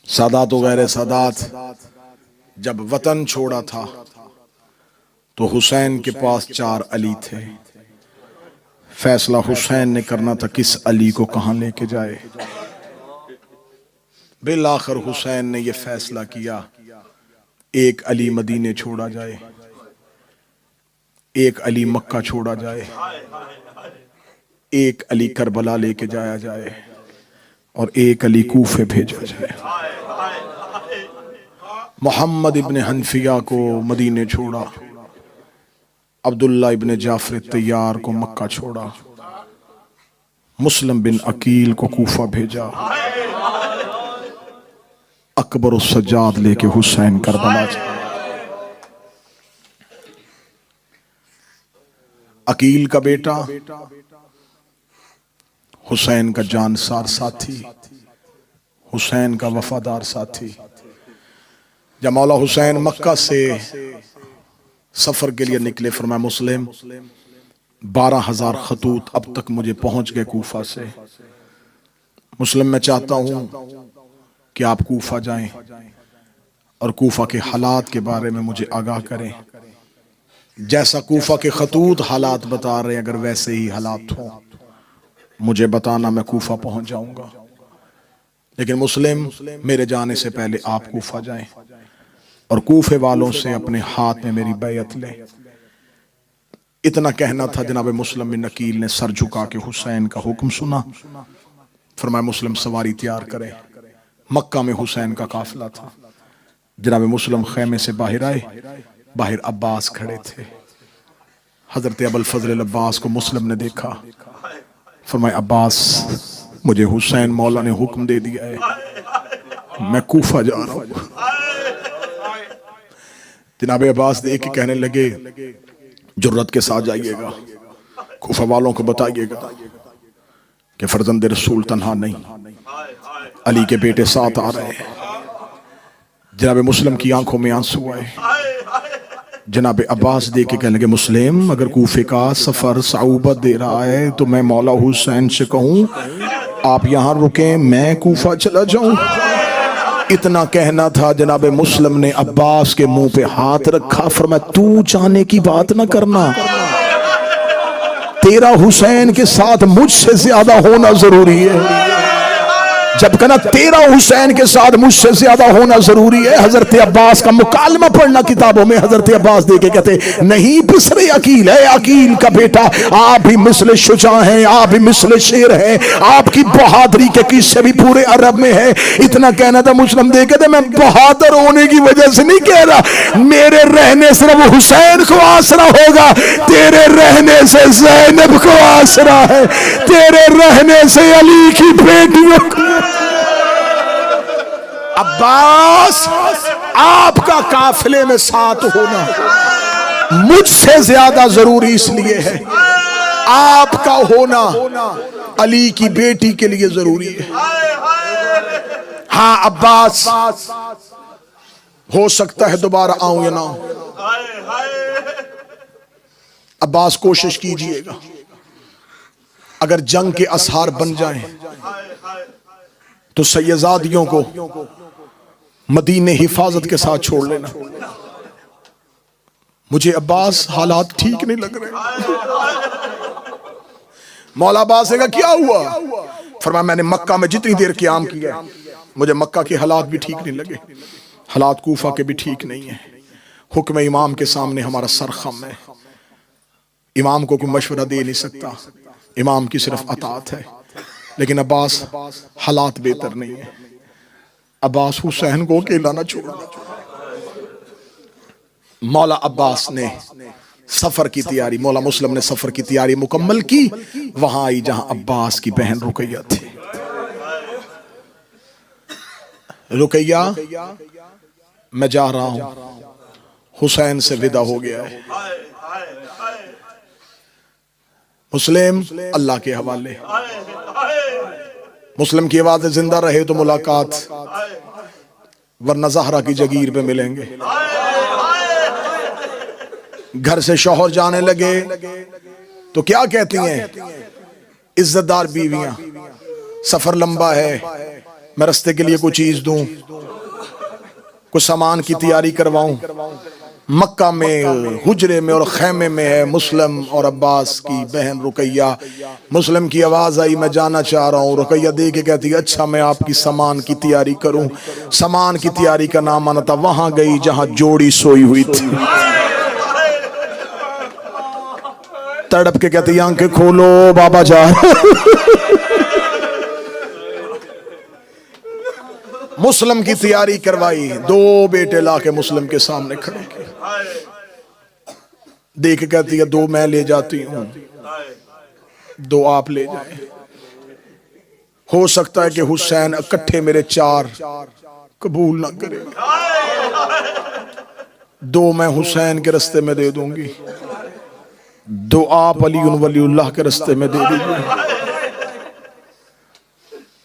سادات و غیر سادات جب وطن چھوڑا تھا تو حسین کے پاس 4 علی تھے. فیصلہ حسین نے کرنا تھا کس علی کو کہاں لے کے جائے. بالآخر حسین نے یہ فیصلہ کیا، ایک علی مدینے چھوڑا جائے، ایک علی مکہ چھوڑا جائے، ایک علی کربلا لے کے جایا جائے، اور ایک علی کوفے بھیجا جائے. محمد ابن حنفیہ کو مدینے چھوڑا، عبداللہ ابن جعفر تیار کو مکہ چھوڑا، مسلم بن عقیل کو کوفہ بھیجا، اکبر السجاد لے کے حسین کربلا جائے. عقیل کا بیٹا حسین کا جانسار ساتھی، حسین کا وفادار ساتھی. جب مولا حسین مکہ سے سفر کے لیے نکلے، فرمایا مسلم 12,000 خطوط اب تک مجھے پہنچ گئے کوفہ سے. مسلم میں چاہتا ہوں کہ آپ کوفہ جائیں اور کوفہ کے حالات کے بارے میں مجھے آگاہ کریں. جیسا کوفہ کے خطوط حالات بتا رہے ہیں اگر ویسے ہی حالات ہوں مجھے بتانا، میں کوفہ پہنچ جاؤں گا. لیکن مسلم میرے جانے سے پہلے آپ کوفہ جائیں اور کوفے والوں سے اپنے ہاتھ میں میری بیعت لیں. اتنا کہنا تھا، جناب مسلم بن عقیل نے سر جھکا کے حسین کا حکم سنا. فرمایا مسلم سواری تیار کریں. مکہ میں حسین کا قافلہ تھا. جناب مسلم خیمے سے باہر آئے، باہر عباس کھڑے تھے. حضرت ابوالفضل عباس کو مسلم نے دیکھا. فرمایا عباس مجھے حسین مولا نے حکم دے دیا ہے، میں کوفہ جا رہا ہوں. جناب عباس دیکھ کے کہنے لگے جرت کے ساتھ جائیے گا، کوفہ والوں کو بتائیے گا کہ فرزند رسول تنہا نہیں، علی کے بیٹے ساتھ آ رہے ہیں. جناب مسلم کی آنکھوں میں آنسو آئے. جناب عباس دیکھ کے کہنے لگے مسلم اگر کوفے کا سفر صعوبت دے رہا ہے تو میں مولا حسین سے کہوں آپ یہاں رکیں، میں کوفہ چلا جاؤں. اتنا کہنا تھا، جناب مسلم نے عباس کے منہ پہ ہاتھ رکھا. فرمایا تو جانے کی بات نہ کرنا، تیرا حسین کے ساتھ مجھ سے زیادہ ہونا ضروری ہے. جب کہنا تیرا حسین کے ساتھ مجھ سے زیادہ ہونا ضروری ہے. حضرت عباس کا مکالمہ پڑھنا کتابوں میں، حضرت عباس دے کے کہتے نہیں بسر عقیل ہے، عقیل کا بیٹا، آپ بھی مثل شجاع ہیں، آپ بھی مثل شیر ہیں، آپ کی بہادری کے قصے بھی پورے عرب میں ہے. اتنا کہنا تھا. مسلم دے کے میں بہادر ہونے کی وجہ سے نہیں کہہ رہا، میرے رہنے سے وہ حسین کو آسرا ہوگا، تیرے رہنے سے زینب کو آسرا ہے، تیرے رہنے سے علی کی بیٹیوں کو. عباس آپ کا قافلے میں ساتھ ہونا مجھ سے زیادہ ضروری اس لیے ہے، آپ کا ہونا علی کی بیٹی کے لیے ضروری ہے. ہاں عباس ہو سکتا ہے دوبارہ آؤں یا نہ آؤں. عباس کوشش کیجئے گا اگر جنگ کے اسحار بن جائیں تو سیزادیوں کو مدینے حفاظت کے ساتھ چھوڑ لینا. مجھے عباس حالات ٹھیک نہیں لگ رہے۔ مولا عباس نے کہا کیا ہوا؟ فرمایا میں نے مکہ میں جتنی دیر قیام کیا مجھے مکہ کے حالات بھی ٹھیک نہیں لگے، حالات کوفہ کے بھی ٹھیک نہیں ہیں۔ حکم امام کے سامنے ہمارا سر خم ہے، امام کو کوئی مشورہ دے نہیں سکتا، امام کی صرف اطاعت ہے۔ لیکن عباس حالات بہتر نہیں ہیں، عباس حسین کو اکیلا نہ چھوڑنا۔ مولا عباس نے سفر کی تیاری، مولا مسلم نے سفر کی تیاری مکمل کی، وہاں آئی جہاں عباس کی بہن رقیہ تھی۔ رقیہ میں جا رہا ہوں، حسین سے ودا ہو گیا ہے، مسلم اللہ کے حوالے، مسلم کی آواز زندہ رہے تو ملاقات، ورنہ زہرا کی جگیر پہ ملیں گے۔ گھر سے شوہر جانے لگے تو کیا کہتی ہیں عزت دار بیویاں، سفر لمبا ہے، میں رستے کے لیے کوئی چیز دوں، کچھ سامان کی تیاری کرواؤں۔ مکہ میں حجرے میں اور خیمے میں ہے مسلم اور عباس کی بہن رقیہ۔ مسلم کی آواز آئی میں جانا چاہ رہا ہوں، رقیہ دے کے کہتی ہے اچھا میں آپ کی سامان کی تیاری کروں۔ سامان کی تیاری کا نام آنا تھا، وہاں گئی جہاں جوڑی سوئی ہوئی تھی، تڑپ کے کہتی آنکھیں کھولو بابا جا۔ مسلم کی تیاری کروائی، دو بیٹے لا کے مسلم کے سامنے کھڑے کیے، دیکھ کے کہتی ہے دو میں لے جاتی ہوں، دو آپ لے جائیں، ہو سکتا ہے کہ حسین اکٹھے میرے چار قبول نہ کرے، دو میں حسین کے رستے میں دے دوں گی، دو آپ علی ولی اللہ کے رستے میں دے دیجئے۔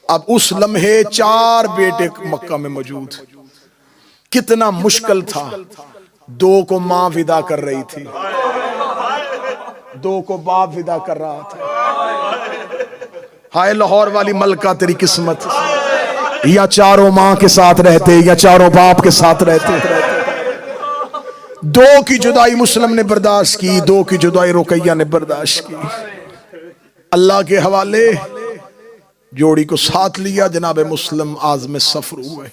اب اس لمحے چار بیٹے مکہ میں موجود، کتنا مشکل تھا، دو کو ماں ودا کر رہی تھی، دو کو باپ ودا کر رہا تھا۔ ہائے لاہور والی ملکہ تیری قسمت، یا چاروں ماں کے ساتھ رہتے یا چاروں باپ کے ساتھ رہتے۔ دو کی جدائی مسلم نے برداشت کی، دو کی جدائی رقیہ نے برداشت کی۔ اللہ کے حوالے جوڑی کو ساتھ لیا، جناب مسلم عازم سفر ہوئے۔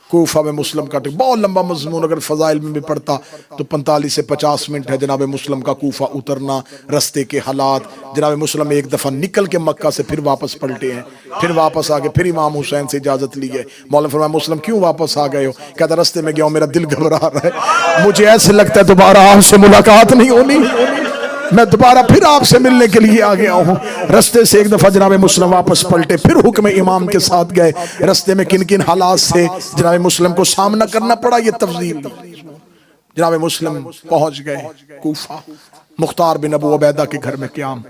کوفہ میں مسلم کا بہت لمبا مضمون، اگر فضائل میں بھی پڑھتا تو 45 سے 50 منٹ ہے۔ جناب مسلم کا کوفہ اترنا، رستے کے حالات، جناب مسلم ایک دفعہ نکل کے مکہ سے پھر واپس پلٹے ہیں، پھر واپس آگے، پھر امام حسین سے اجازت لی ہے۔ مولا فرمایا مسلم کیوں واپس آ گئے ہو؟ کہتا رستے میں گیا ہوں، میرا دل گھبرا رہا ہے، مجھے ایسے لگتا ہے دوبارہ آپ سے ملاقات نہیں ہونی، میں دوبارہ پھر آپ سے ملنے کے لیے آ گیا ہوں۔ رستے سے ایک دفعہ جناب مسلم واپس پلٹے، پھر حکم امام کے ساتھ گئے۔ رستے میں کن کن حالات سے جناب مسلم کو سامنا کرنا پڑا یہ تفضیل دی۔ جناب مسلم پہنچ گئے کوفہ، مختار بن ابو عبیدہ کے گھر میں قیام،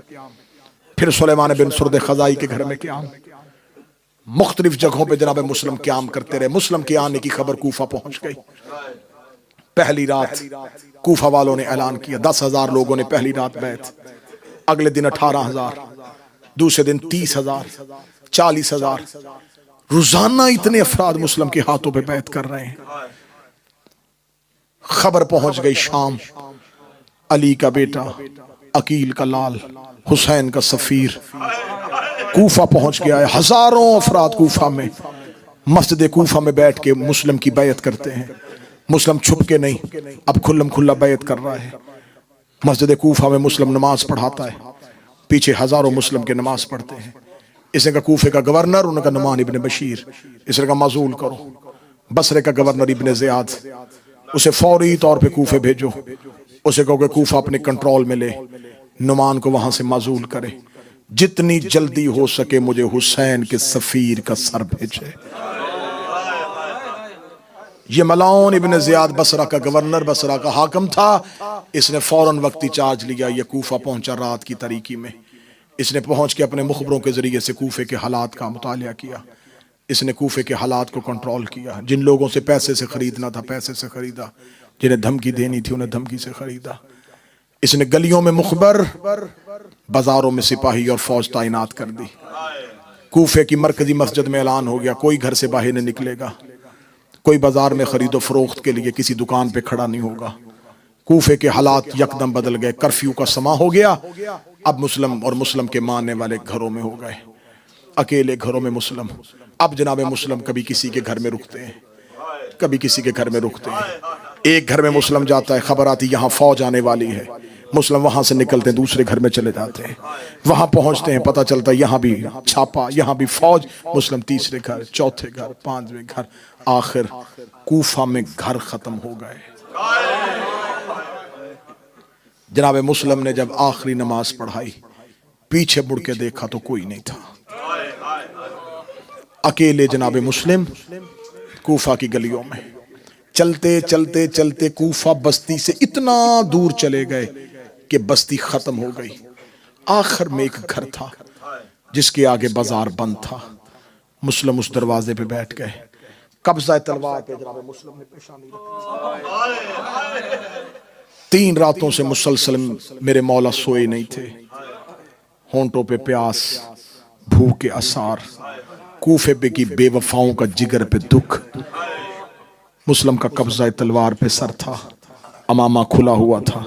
پھر سلیمان بن سرد خزائی کے گھر میں قیام، مختلف جگہوں پہ جناب مسلم قیام کرتے رہے۔ مسلم کے آنے کی خبر کوفہ پہنچ گئی۔ پہلی رات کوفہ والوں نے اعلان کیا، 10,000 لوگوں نے پہلی رات بیعت، اگلے دن 18,000، دوسرے دن 30,000، 40,000، روزانہ اتنے افراد مسلم کے ہاتھوں پہ بیعت کر رہے ہیں۔ خبر پہنچ گئی شام، علی کا بیٹا، عقیل کا لال، حسین کا سفیر کوفہ پہنچ گیا ہے۔ ہزاروں افراد کوفہ میں، مسجد کوفہ میں بیٹھ کے مسلم کی بیعت کرتے ہیں۔ مسلم چھپ کے نہیں، اب کھلم کھلا بیعت کر رہا ہے۔ مسجد کوفہ میں مسلم نماز پڑھاتا ہے، پیچھے ہزاروں مسلم کے نماز پڑھتے ہیں۔ اس نے کہا کوفے کا گورنر، انہوں نے کہا نعمان ابن بشیر، اس نے کہا معزول کرو۔ بصرے کا گورنر ابن زیاد، اسے فوری طور پہ کوفے بھیجو، اسے کہو کہ کوفہ اپنے کنٹرول میں لے، نعمان کو وہاں سے معزول کرے، جتنی جلدی ہو سکے مجھے حسین کے سفیر کا سر بھیجے۔ یہ ملعون ابن زیاد بصرہ کا گورنر، بصرہ کا حاکم تھا، اس نے فوراً وقتی چارج لیا۔ یہ کوفہ پہنچا رات کی تاریکی میں، اس نے پہنچ کے اپنے مخبروں کے ذریعے سے کوفے کے حالات کا مطالعہ کیا، اس نے کوفے کے حالات کو کنٹرول کیا۔ جن لوگوں سے پیسے سے خریدنا تھا پیسے سے خریدا، جنہیں دھمکی دینی تھی انہیں دھمکی سے خریدا۔ اس نے گلیوں میں مخبر، بازاروں میں سپاہی اور فوج تعینات کر دی۔ کوفے کی مرکزی مسجد میں اعلان ہو گیا کوئی گھر سے باہر نہیں نکلے گا، کوئی بازار میں خرید و فروخت کے لیے کسی دکان پہ کھڑا نہیں ہوگا، کوفے کے حالات یکدم بدل گئے، کرفیو کا سما ہو گیا، اب مسلم اور مسلم کے ماننے والے گھروں میں ہو گئے، اکیلے گھروں میں مسلم۔ اب جناب مسلم کبھی کسی کے گھر میں رکتے ہیں، کبھی کسی کے گھر میں رکتے ہیں، ایک گھر میں مسلم جاتا ہے، خبر آتی یہاں فوج آنے والی ہے، مسلم وہاں سے نکلتے ہیں دوسرے گھر میں چلے جاتے ہیں، وہاں پہنچتے ہیں، پتہ چلتا ہے یہاں بھی چھاپا، یہاں بھی فوج، مسلم تیسرے گھر، چوتھے گھر، پانچویں گھر، آخر کوفہ میں گھر ختم ہو گئے۔ جناب مسلم نے جب آخری نماز پڑھائی، پیچھے مڑ کے دیکھا تو کوئی نہیں تھا، اکیلے جناب مسلم کوفہ کی گلیوں میں چلتے چلتے چلتے کوفہ بستی سے اتنا دور چلے گئے کہ بستی ختم ہو گئی۔ آخر میں ایک گھر تھا جس کے آگے بازار بند تھا، مسلم اس دروازے پہ بیٹھ گئے، قبضہ تلوار پہ جناب مسلم نے پیشانی رکھی۔ 3 راتوں سے مسلسل میرے مولا سوئے نہیں تھے، ہونٹوں پہ پیاس، بھوک کے آثار، کوفے پہ کی بے وفاؤں کا جگر پہ دکھ۔ مسلم کا قبضہ تلوار پہ سر تھا، امامہ کھلا ہوا تھا،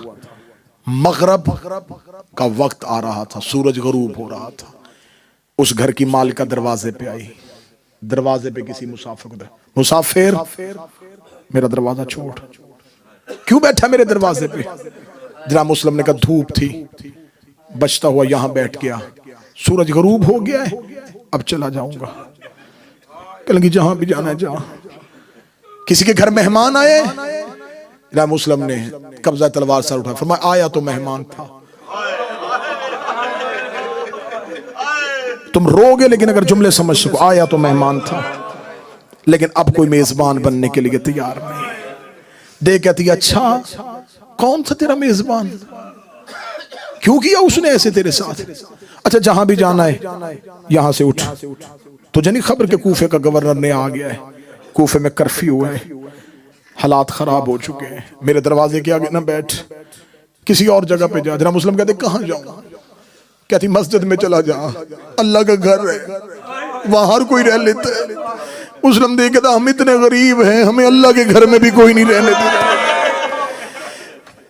مغرب کا وقت آ رہا تھا، سورج غروب ہو رہا تھا۔ اس گھر کی مالکہ دروازے پہ آئی، دروازے پہ کسی مسافر کو مسافر میرا دروازہ چھوڑ، کیوں بیٹھا میرے دروازے پہ؟ جناب مسلم نے کہا دھوپ تھی، بچتا ہوا یہاں بیٹھ گیا، سورج غروب ہو گیا ہے، اب چلا جاؤں گا۔ کہ لگی جہاں بھی جانا ہے جہاں۔ کسی کے گھر مہمان آئے، جناب مسلم نے قبضہ تلوار سر اٹھا، فرمایا آیا تو مہمان تھا، تم رو گے لیکن اگر جملے سمجھ سکو، آیا تو مہمان تھا لیکن اب کوئی میزبان بننے کے لیے تیار نہیں۔ دے کہتی اچھا کون تھا تیرا میزبان، کیوں کیا اس نے ایسے تیرے ساتھ؟ اچھا جہاں بھی جانا ہے یہاں سے اٹھ، تجھے نہیں خبر کہ کوفے کا گورنر نے آ گیا ہے، کوفے میں کرفیو ہے، حالات خراب ہو چکے ہیں، میرے دروازے کے آگے نہ بیٹھ، کسی اور جگہ پہ جا۔ جناب مسلم کہتے کہاں جاؤں؟ کہتی مسجد میں چلا جا، اللہ کا گھر ہے، وہاں ہر کوئی رہ لیتا ہے۔ مسلم دیکھتا ہم اتنے غریب ہیں، ہمیں اللہ کے گھر میں بھی کوئی نہیں رہنے دیتا۔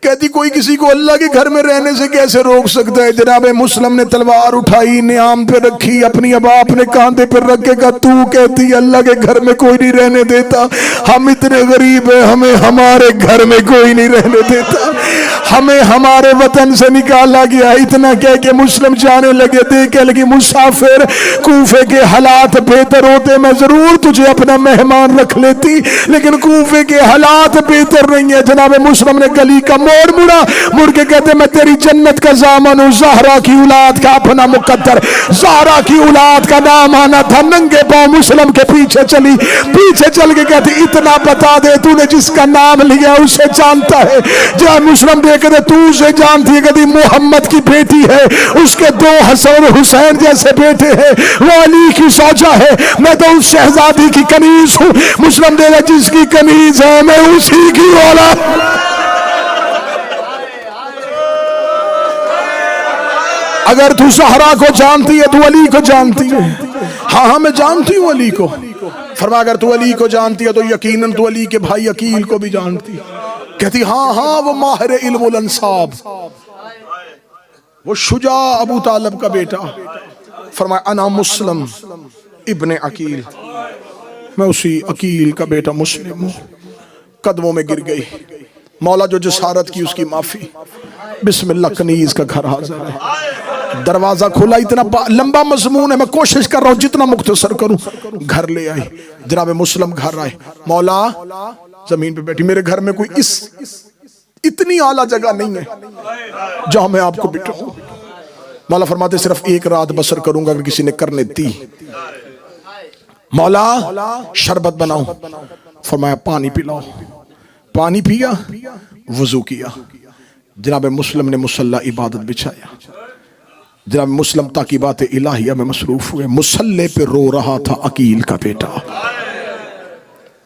کہتی کوئی کسی کو اللہ کے گھر میں رہنے سے کیسے روک سکتا ہے؟ جناب مسلم نے تلوار اٹھائی، نیام پہ رکھی، اپنی ابا اپنے کاندھے پہ رکھ کے کہا تو کہتی اللہ کے گھر میں کوئی نہیں رہنے دیتا، ہم اتنے غریب ہیں، ہمیں ہمارے گھر میں کوئی نہیں رہنے دیتا، ہمیں ہمارے وطن سے نکالا گیا۔ اتنا کہہ کے مسلم جانے لگے، دیکھنے لگی مسافر کوفے کے حالات بہتر ہوتے میں ضرور تجھے اپنا مہمان رکھ لیتی، لیکن کوفے کے حالات بہتر نہیں ہے۔ جناب مسلم نے گلی کا موڑ مڑا، مڑ کے کہتے میں تیری جنت کا ضامن ہوں، زہرا کی اولاد کا اپنا مقدر، زہرا کی اولاد کا نام آنا تھا۔ ننگے پاؤں مسلم کے پیچھے چلی، پیچھے چل کے کہتی اتنا بتا دے تو نے جس کا نام لیا اسے جانتا ہے؟ جہاں مسلم دے کہتے تو اسے جانتی ہے؟ کہتی محمد کی بیٹی ہے، اس کے 2 حسن حسین جیسے بیٹے ہیں، وہ علی کی زوجہ ہے، میں تو اس شہزادی کی کنیز ہوں۔ مسلم دے گا جس کی کنیز ہے میں اسی کی اولاد۔ اگر تو زہرا کو جانتی ہے تو علی کو جانتی ہے؟ ہاں میں جانتی ہوں علی کو۔ فرمایا اگر تو علی کو جانتی ہے تو یقیناً تو علی کے بھائی عقیل کو بھی جانتی ہے۔ کہتی ہاں وہ ماہر علم الانصاب، وہ شجاع ابو طالب کا بیٹا۔ فرمایا انا مسلم ابن عقیل، میں اسی عقیل کا بیٹا مسلم ہوں۔ قدموں میں گر گئی، مولا جو جسارت کی اس کی معافی۔ بسم اللہ، کنیز کا گھر حاضر ہے، دروازہ کھولا، اتنا لمبا مضمون ہے میں کوشش کر رہا ہوں جتنا مختصر کروں۔ گھر لے آئی، جناب مسلم گھر آئے، مولا زمین پہ بیٹھی، میرے گھر میں کوئی اتنی اعلیٰ جگہ نہیں ہے جہاں میں آپ کو بٹھاؤں۔ مولا فرماتے صرف 1 رات بسر کروں گا اگر کسی نے کرنے دی۔ مولا شربت بناؤ، فرمایا پانی پلاؤ، پانی پیا، وضو کیا۔ جناب مسلم نے مصلی عبادت بچھایا، جناب مسلم تاکیبات الہیہ میں مصروف ہوئے۔ مصلی پہ رو رہا تھا عقیل کا بیٹا،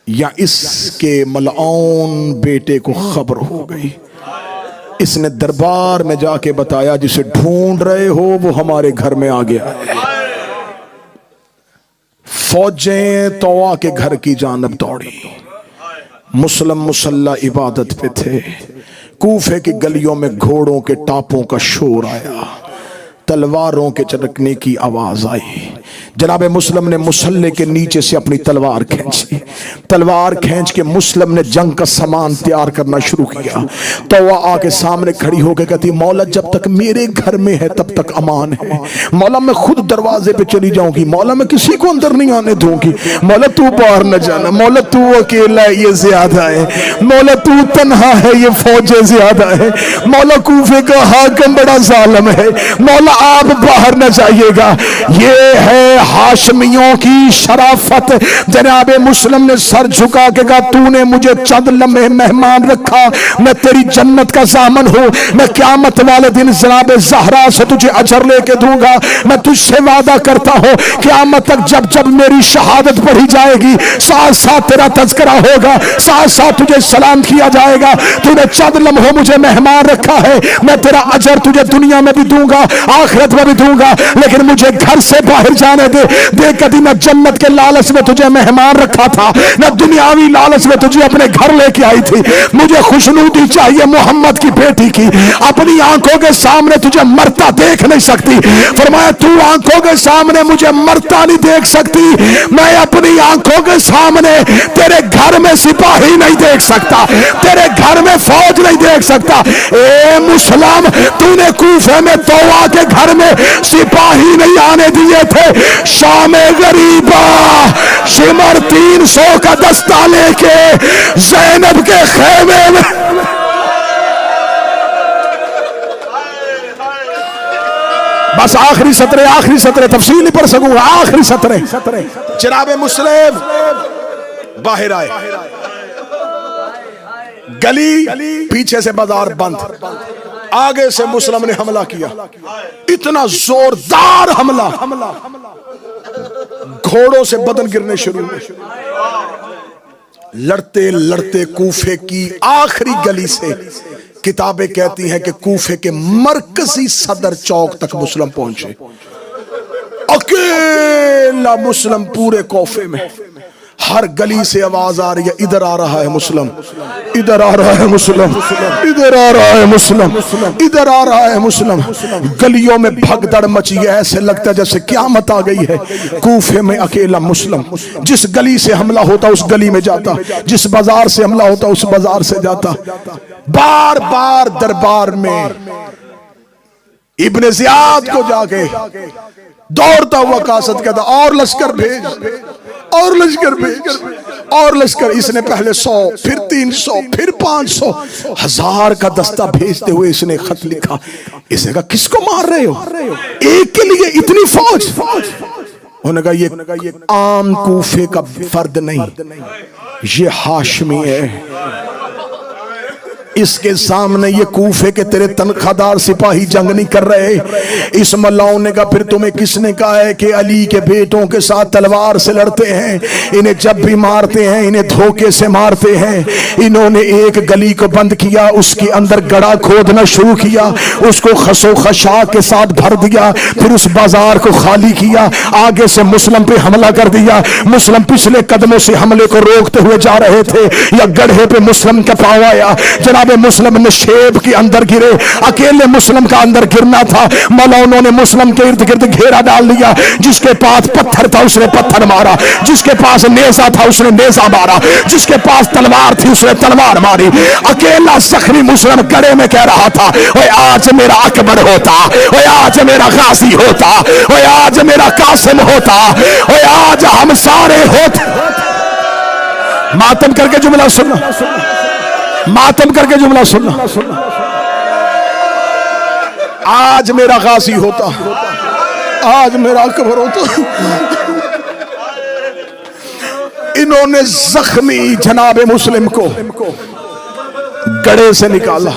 یا اس کے ملعون بیٹے کو خبر ہو گئی، اس نے دربار میں جا کے بتایا جسے ڈھونڈ رہے ہو وہ ہمارے گھر میں آ گیا ہے۔ فوجیں طوا کے گھر کی جانب دوڑی، مسلم مصلی عبادت پہ تھے، کوفے کی گلیوں میں گھوڑوں کے ٹاپوں کا شور آیا، تلواروں کے چرکنے کی آواز آئی۔ جناب مسلم نے مسلح کے نیچے سے اپنی تلوار کھینچی، تلوار کھینچ کے مسلم نے جنگ کا سامان تیار کرنا شروع کیا۔ تو وہ آ کے سامنے کھڑی ہو کے کہتی مولا جب تک میرے گھر میں ہے تب تک امان ہے، مولا میں خود دروازے پہ چلی جاؤں گی، مولا میں کسی کو اندر نہیں آنے دوں گی، مولا تو باہر نہ جانا، مولا تو اکیلا ہے یہ زیادہ ہے، مولا تو تنہا ہے یہ فوجیں زیادہ ہے، مولا کوفے کا حاکم بڑا ظالم ہے، مولا آپ باہر نہ جائیے گا۔ یہ ہے ہاشمیوں کی شرافت۔ جناب مسلم نے سر جھکا کے کہا تو نے مجھے چند لمحے مہمان رکھا، میں تیری جنت کا ضامن ہوں، میں قیامت والے دن جناب زہرا سے تجھے اجر لے کے دوں گا۔ میں تجھ سے وعدہ کرتا ہوں قیامت تک جب جب میری شہادت پڑھی جائے گی ساتھ ساتھ تیرا تذکرہ ہوگا، ساتھ ساتھ تجھے سلام کیا جائے گا۔ تو نے چند لمحوں مجھے مہمان رکھا ہے، میں تیرا اجر تجھے دنیا میں بھی دوں گا آخرت میں بھی دوں گا، لیکن مجھے گھر سے باہر جانے دے۔ دیکھ کبھی میں جنت کے لالچ میں تجھے مہمان رکھا تھا، میں دنیاوی لالچ میں تجھے اپنے گھر لے کے آئی تھی، مجھے خوشنودی چاہیے محمد کی بیٹی کی، اپنی آنکھوں کے سامنے تجھے مرتا دیکھ نہیں سکتی۔ فرمایا تو آنکھوں کے سامنے مجھے مرتا نہیں دیکھ سکتی، میں اپنی آنکھوں کے سامنے تیرے گھر میں سپاہی نہیں دیکھ سکتا، تیرے گھر میں فوج نہیں دیکھ سکتا۔ اے مسلم تو نے کوفے میں تووا کے گھر میں سپاہی نہیں آنے دیے تھے، شام غریبہ شمر 300 کا دستہ لے کے زینب کے خیمے میں بس آخری سطرے تفصیل نہیں پڑھ سکوں گا، آخری سطرے۔ جناب مسلم باہر آئے، گلی پیچھے سے بازار بند، آگے سے مسلم نے حملہ کیا، اتنا زوردار حملہ گھوڑوں سے بدن گرنے شروع ہوئے۔ لڑتے لڑتے کوفے کی آخری گلی سے کتابیں کہتی ہیں کہ کوفے کے مرکزی صدر چوک تک مسلم پہنچے، اکیلا مسلم پورے کوفے میں۔ ہر گلی سے آواز آ رہی ہے ادھر آ رہا ہے مسلم، ادھر آ رہا ہے مسلم، ادھر آ رہا ہے مسلم، ادھر آ رہا ہے مسلم۔ گلیوں میں بھگدڑ مچی ہے، ایسے لگتا ہے جیسے قیامت آ گئی ہے۔ کوفے میں اکیلا مسلم، جس گلی سے حملہ ہوتا اس گلی میں جاتا، جس بازار سے حملہ ہوتا اس بازار سے جاتا۔ بار بار دربار میں ابن زیاد کو جا کے دوڑتا ہوا قاصد کہتا اور لشکر بھیج، اور لشکر بھیج، اور لشکر۔ اس نے پہلے 100 پھر 300 پھر 500 1000 کا دستہ بھیجتے ہوئے اس نے خط لکھا۔ اس نے کہا کس کو مار رہے ہو، ایک کے لیے اتنی فوج؟ انہوں نے کہا یہ عام کوفے کا فرد نہیں، یہ ہاشمی ہے، اس کے سامنے یہ کوفے کے تیرے تنخواہ دار سپاہی جنگ نہیں کر رہے۔ اس ملاؤں نے کہا پھر تمہیں کس نے کہا ہے کہ علی کے بیٹوں کے ساتھ تلوار سے لڑتے ہیں؟ انہیں جب بھی مارتے ہیں انہیں دھوکے سے مارتے ہیں۔ انہوں نے ایک گلی کو بند کیا، اس کے اندر گڑھا کھودنا شروع کیا، اس کو خس و خشاک کے ساتھ بھر دیا، پھر اس بازار کو خالی کیا، آگے سے مسلم پہ حملہ کر دیا۔ مسلم پچھلے قدموں سے حملے کو روکتے ہوئے جا رہے تھے، یا گڑھے پہ مسلم کا پاؤں آیا، جناب مسلم نے شیب کے اندر گرے، اکیلے مسلم کا اندر گرنا تھا۔ مولاؤں نے مسلم کے ارد گرد گھیرا ڈال دیا، جس کے پاس پتھر تھا اس نے پتھر مارا، جس کے پاس نیزہ تھا اس نے نیزہ مارا، جس کے پاس تلوار تھی اس نے تلوار ماری۔ اکیلا زخمی مسلم گڑے میں کہہ رہا تھا اوے آج میرا اکبر ہوتا، اوے آج میرا غازی ہوتا، اوے آج میرا قاسم ہوتا، اوے آج ہم سارے ہوتے۔ ماتم کر کے جملہ سننا، ماتم کر کے جملہ سننا، آج میرا غازی ہوتا، آج میرا اکبر ہوتا۔ انہوں نے زخمی جناب مسلم کو گڑھے سے نکالا۔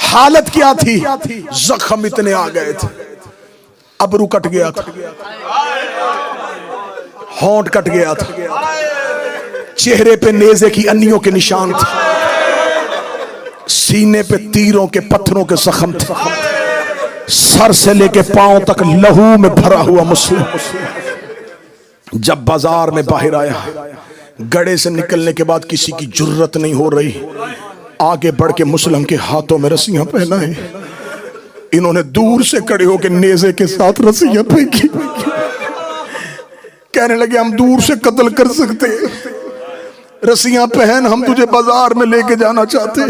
حالت کیا تھی؟ زخم اتنے آ گئے تھے، ابرو کٹ گیا تھا، ہونٹ کٹ گیا تھا، چہرے پہ نیزے کی انیوں کے نشان تھے، سینے پہ تیروں کے پتھروں کے زخم تھے، سر سے لے کے پاؤں تک لہو میں بھرا ہوا مسلم جب بازار میں باہر آیا، گڑھے سے نکلنے کے بعد کسی کی جرت نہیں ہو رہی، آگے بڑھ کے مسلم کے ہاتھوں میں رسیاں پہنائیں. انہوں نے دور سے کھڑے ہو کے نیزے کے ساتھ رسیاں پھینکی. کہنے لگے ہم دور سے قتل کر سکتے, رسیاں پہن, ہم تجھے بازار میں لے کے جانا چاہتے.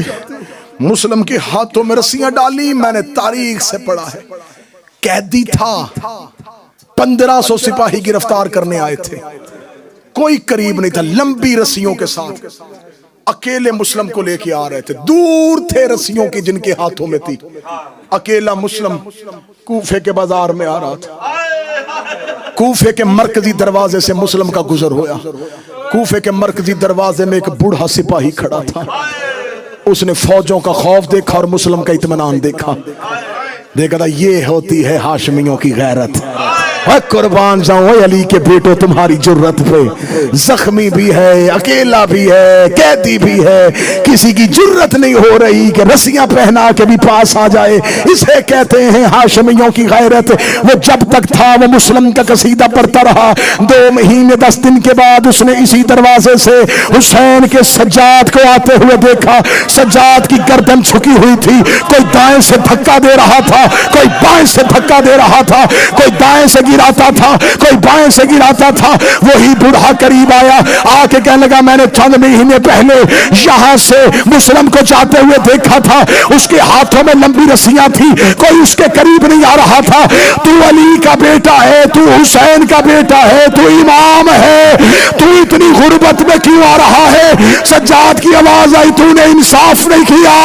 مسلم کے ہاتھوں میں رسیاں ڈالی. میں نے تاریخ سے پڑھا ہے, قیدی تھا, 1500 سپاہی گرفتار کرنے آئے تھے, کوئی قریب نہیں تھا. لمبی رسیوں کے ساتھ اکیلے مسلم کو لے کے آ رہے تھے. دور تھے رسیوں کی جن کے ہاتھوں میں تھی. اکیلا مسلم کوفے کے بازار میں آ رہا تھا. کوفے کے مرکزی دروازے سے مسلم کا گزر ہویا. کوفے کے مرکزی دروازے میں ایک بوڑھا سپاہی کھڑا تھا. اس نے فوجوں کا خوف دیکھا اور مسلم کا اطمینان دیکھا. دیکھا تھا یہ ہوتی ہے ہاشمیوں کی غیرت. قربان جاؤں اے علی کے بیٹو تمہاری جرت پہ. زخمی بھی ہے, اکیلا بھی ہے, قیدی بھی ہے, کسی کی جرت نہیں ہو رہی کہ رسیاں پہنا کے بھی پاس آ جائے. اسے کہتے ہیں ہاشمیوں کی غیرت. وہ جب تک تھا وہ مسلم کا قصیدہ پڑھتا رہا. 2 مہینے 10 دن کے بعد اس نے اسی دروازے سے حسین کے سجاد کو آتے ہوئے دیکھا. سجاد کی گردن جھکی ہوئی تھی. کوئی دائیں سے دھکا دے رہا تھا, کوئی بائیں سے دھکا دے رہا تھا, کوئی دائیں سے گراتا تھا, کوئی بائیں سے گراتا تھا. وہی بوڑھا قریب آیا, آ کے کہنے لگا میں نے چند مہینے پہلے یہاں سے مسلم کو جاتے ہوئے دیکھا تھا. اس کے ہاتھوں میں لمبی رسیاں تھی, کوئی اس کے قریب نہیں آ رہا تھا. تو علی کا بیٹا ہے, تو حسین کا بیٹا ہے, تو امام ہے, تو اتنی غربت میں کیوں آ رہا ہے؟ سجاد کی آواز آئی, تو نے انصاف نہیں کیا.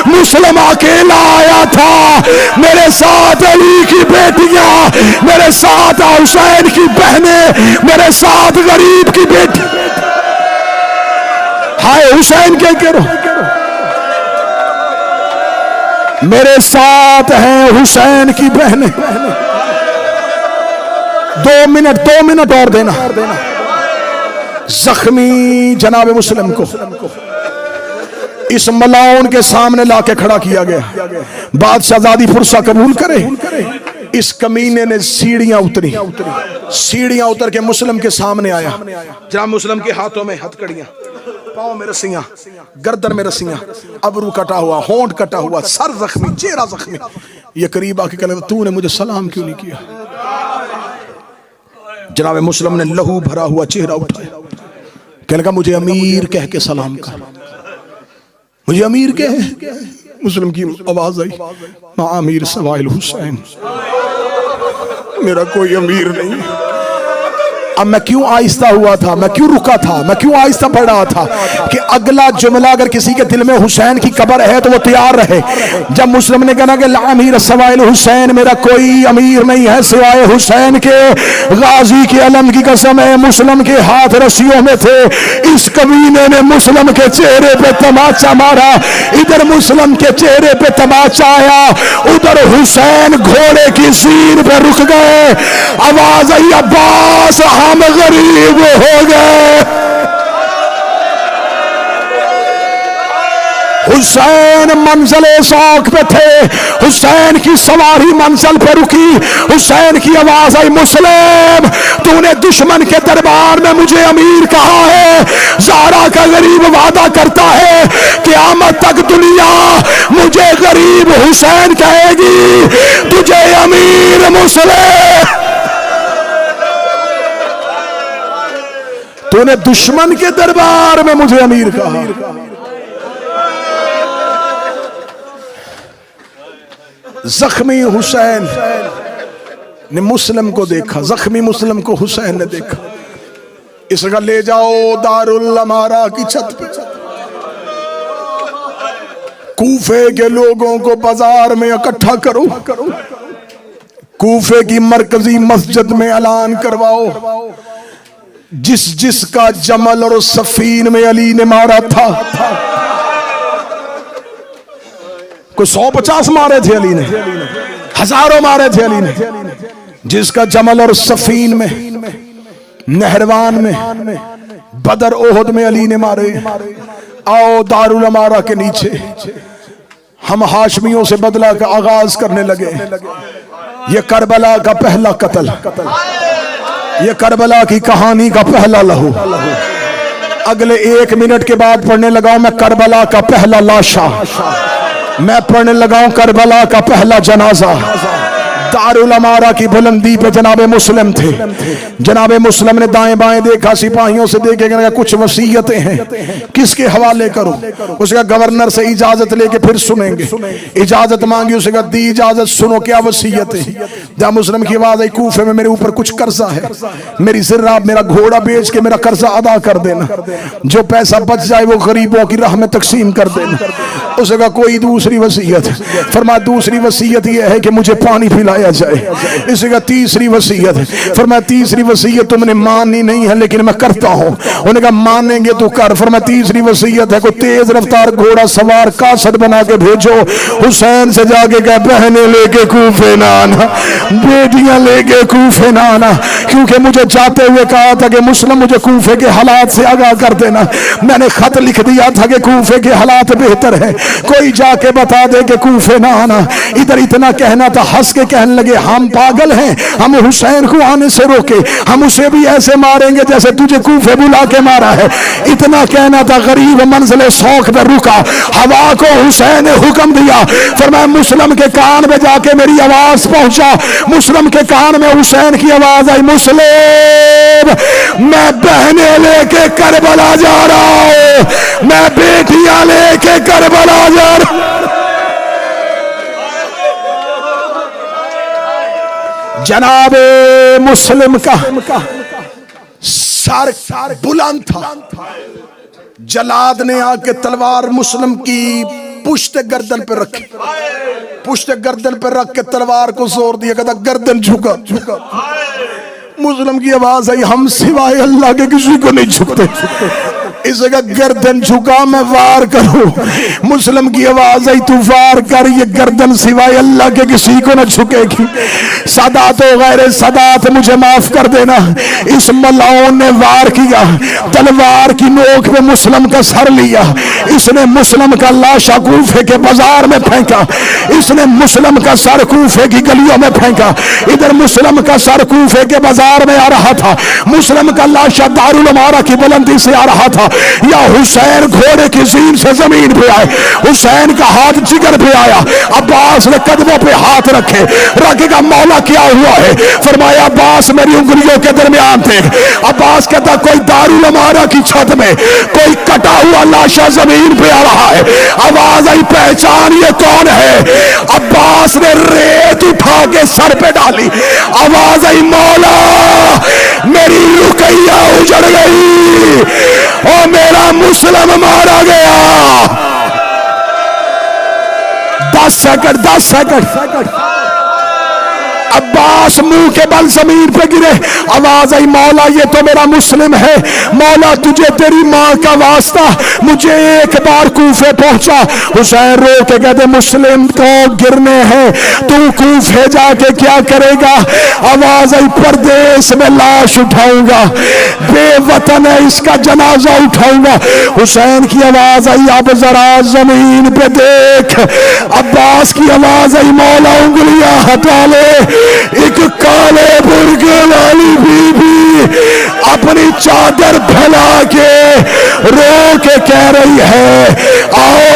مسلم اکیلا آیا تھا, میرے ساتھ علی کی بیٹیاں, میرے ساتھ حسین کی بہنیں, میرے ساتھ غریب کی بیٹی. ہائے حسین کے کرو, میرے ساتھ ہیں حسین کی بہنیں. 2 منٹ اور دینا. زخمی جناب مسلم کو اس ملاؤن کے سامنے لا کے کھڑا کیا گیا. بادشاہ زادی فرصہ قبول کرے. اس کمینے نے سیڑھیاں اتر کے مسلم کے سامنے آیا. جناب مسلم کے ہاتھوں میں ہتھکڑیاں, پاؤں میں رسیاں, گردن میں رسیاں, ابرو کٹا ہوا, ہونٹ کٹا ہوا, سر زخمی, چہرہ زخمی. یہ قریب آ کے کہنے لگا تو نے مجھے سلام کیوں نہیں کیا؟ جناب مسلم نے لہو بھرا ہوا چہرہ اٹھایا, کہنے لگا مجھے امیر کہہ کے سلام کر, مجھے امیر کہہ. مسلم کی آواز آئی, ماں امیر سوائل حسین, میرا کوئی امیر نہیں. اب میں کیوں آہستہ ہوا تھا, میں کیوں رکا تھا, میں کیوں آہستہ پڑھ رہا تھا کہ اگلا جملہ اگر کسی کے دل میں حسین کی قبر ہے تو وہ تیار رہے. جب مسلم نے کہا کہ لا امیر سوائل حسین, میرا کوئی امیر نہیں ہے سوائے حسین کے, غازی کے علم کی قسم ہے مسلم کے ہاتھ رسیوں میں تھے. اس کمینے نے مسلم کے چہرے پہ تماچا مارا. ادھر مسلم کے چہرے پہ تماچا آیا, ادھر حسین گھوڑے کی زین پہ رک گئے. آواز آئی عباس ہم غریب ہو گئے. حسین منزل سوق پہ تھے, حسین کی سواری منزل پہ رکی. حسین کی آواز آئی مسلم تو نے دشمن کے دربار میں مجھے امیر کہا ہے, زہرا کا غریب وعدہ کرتا ہے قیامت تک دنیا مجھے غریب حسین کہے گی, تجھے امیر مسلم. تو نے دشمن کے دربار میں مجھے امیر کہا. زخمی حسین نے مسلم کو دیکھا, زخمی مسلم کو حسین نے دیکھا. اس کا لے جاؤ دارالامارہ کی چھت پہ, کوفے کے لوگوں کو بازار میں اکٹھا کرو, کوفے کی مرکزی مسجد میں اعلان کرواؤ, جس کا جمل اور سفین میں علی نے مارا تھا. کوئی 150 مارے تھے علی نے, ہزاروں مارے تھے علی نے. جس کا جمل اور سفین میں, نہروان میں, بدر احد میں علی نے مارے. آؤ دارالامارہ کے نیچے ہم ہاشمیوں سے بدلہ کا آغاز کرنے لگے. یہ کربلا کا پہلا قتل, یہ کربلا کی کہانی کا پہلا لہو. اگلے 1 منٹ کے بعد پڑھنے لگا ہوں میں کربلا کا پہلا لاشا، میں پڑھنے لگا ہوں کربلا کا پہلا جنازہ۔ دارالامارہ کی بلندی پہ جناب مسلم تھے، جناب مسلم نے دائیں بائیں دیکھا، سپاہیوں سے دیکھے کہ کچھ وصیتیں ہیں، کس کے حوالے کروں؟ اس کا گورنر سے اجازت لے کے پھر سنیں گے، اجازت مانگی، اس کا دی اجازت، سنو کیا وصیتیں۔ جب مسلم کی آواز آئی کوفے میں میرے اوپر کچھ قرضہ ہے، میری زراب میرا گھوڑا بیچ کے میرا قرضہ ادا کر دینا، جو پیسہ بچ جائے وہ غریبوں کی راہ میں تقسیم کر دینا۔ اس کا کوئی دوسری وصیت؟ فرمایا دوسری وصیت یہ ہے کہ مجھے پانی پلایا جائے۔ اس کا تیسری وصیت؟ فرمایا تیسری وصیت تم نے مانی نہیں ہے لیکن میں کرتا ہوں۔ انہوں نے کہا مانیں گے تو کر۔ فرمایا تیسری وصیت ہے کوئی تیز رفتار گھوڑا سوار قاصد بنا کے بھیجو، حسین سے جا کے کہا بہنیں لے کے کوفے نہ آنا، بیٹیاں لے کے کوفے نہ آنا، کیونکہ مجھے جاتے ہوئے کہا تھا کہ مسلم مجھے کوفے کے حالات سے آگاہ کر دینا۔ میں نے خط لکھ دیا تھا کہ کوفے کے حالات بہتر ہیں، کوئی جا کے بتا دے کہ کوفے نہ آنا۔ ادھر اتنا کہنا تھا، ہنس کے کہنے لگے ہم پاگل ہیں، ہم حسین کو آنے سے روکے، ہم اسے بھی ایسے ماریں گے جیسے تجھے کوفے بلا کے مارا ہے۔ اتنا کہنا تھا، غریب منزل سوک پر رکا، ہوا کو حسین نے حکم دیا، فرمایا مسلم کے کان میں جا کے میری آواز پہنچا۔ مسلم کے کان میں حسین کی آواز آئی، مسلم میں بہنیں لے کے کربلا جا رہا ہوں، میں بیٹیاں لے کے کربلا جا رہا ہوں۔ جناب مسلم کا سر بلند تھا، جلاد نے آ کے تلوار مسلم کی پشت گردن پہ رکھی، پشت گردن پہ رکھ کے تلوار کو زور دیا، کہتا گردن جھکا جھکا۔ مسلم کی آواز آئی ہم سوائے اللہ کے کسی کو نہیں جھکتے، اس کا گردن جھکا میں وار کروں۔ مسلم کی آواز آئی تو وار کر، یہ گردن سوائے اللہ کے کسی کو نہ جھکے گی۔ سادات و غیر سادات مجھے معاف کر دینا۔ اس ملعون نے وار کیا، تلوار کی نوک پہ مسلم کا سر لیا، اس نے مسلم کا لاشا کوفے کے بازار میں پھینکا، اس نے مسلم کا سر کوفے کی گلیوں میں پھینکا۔ ادھر مسلم کا سر کوفے کے بازار میں آ رہا تھا، مسلم کا لاشا دارالامارہ کی بلندی سے آ رہا تھا۔ یا حسین گھوڑے کی زین سے زمین پہ آئے، حسین کا ہاتھ جگر پہ آیا، عباس نے قدموں پہ ہاتھ رکھے، رکھے گا مولا کیا ہوا ہے؟ فرمایا عباس میری انگلیوں کے درمیان تھے۔ عباس کہتا کوئی دارالامارہ کی چھت میں کوئی کٹا ہوا لاشا زمین پہ آ رہا ہے۔ آواز آئی پہچان یہ کون ہے؟ عباس نے ریت اٹھا کے سر پہ ڈالی، آواز آئی مولا میری رقیہ اجڑ گئی اور میرا مسلم مارا گیا۔ 10 سیکنڈ عباس منہ کے بل زمین پہ گرے، آواز آئی مولا یہ تو میرا مسلم ہے، مولا تجھے تیری ماں کا واسطہ مجھے ایک بار کوفے پہنچا۔ حسین رو کے کہتے مسلم کو گرنے ہیں، تو کوفے جا کے کیا کرے گا؟ آواز آئی پردیس میں لاش اٹھاؤں گا، بے وطن ہے اس کا جنازہ اٹھاؤں گا۔ حسین کی آواز آئی اب ذرا زمین پہ دیکھ، عباس کی آواز آئی مولا انگلیاں ہٹا لے۔ ایک کالے برگے والی بی بی اپنی چادر پھیلا کے رو کے کہہ رہی ہے آؤ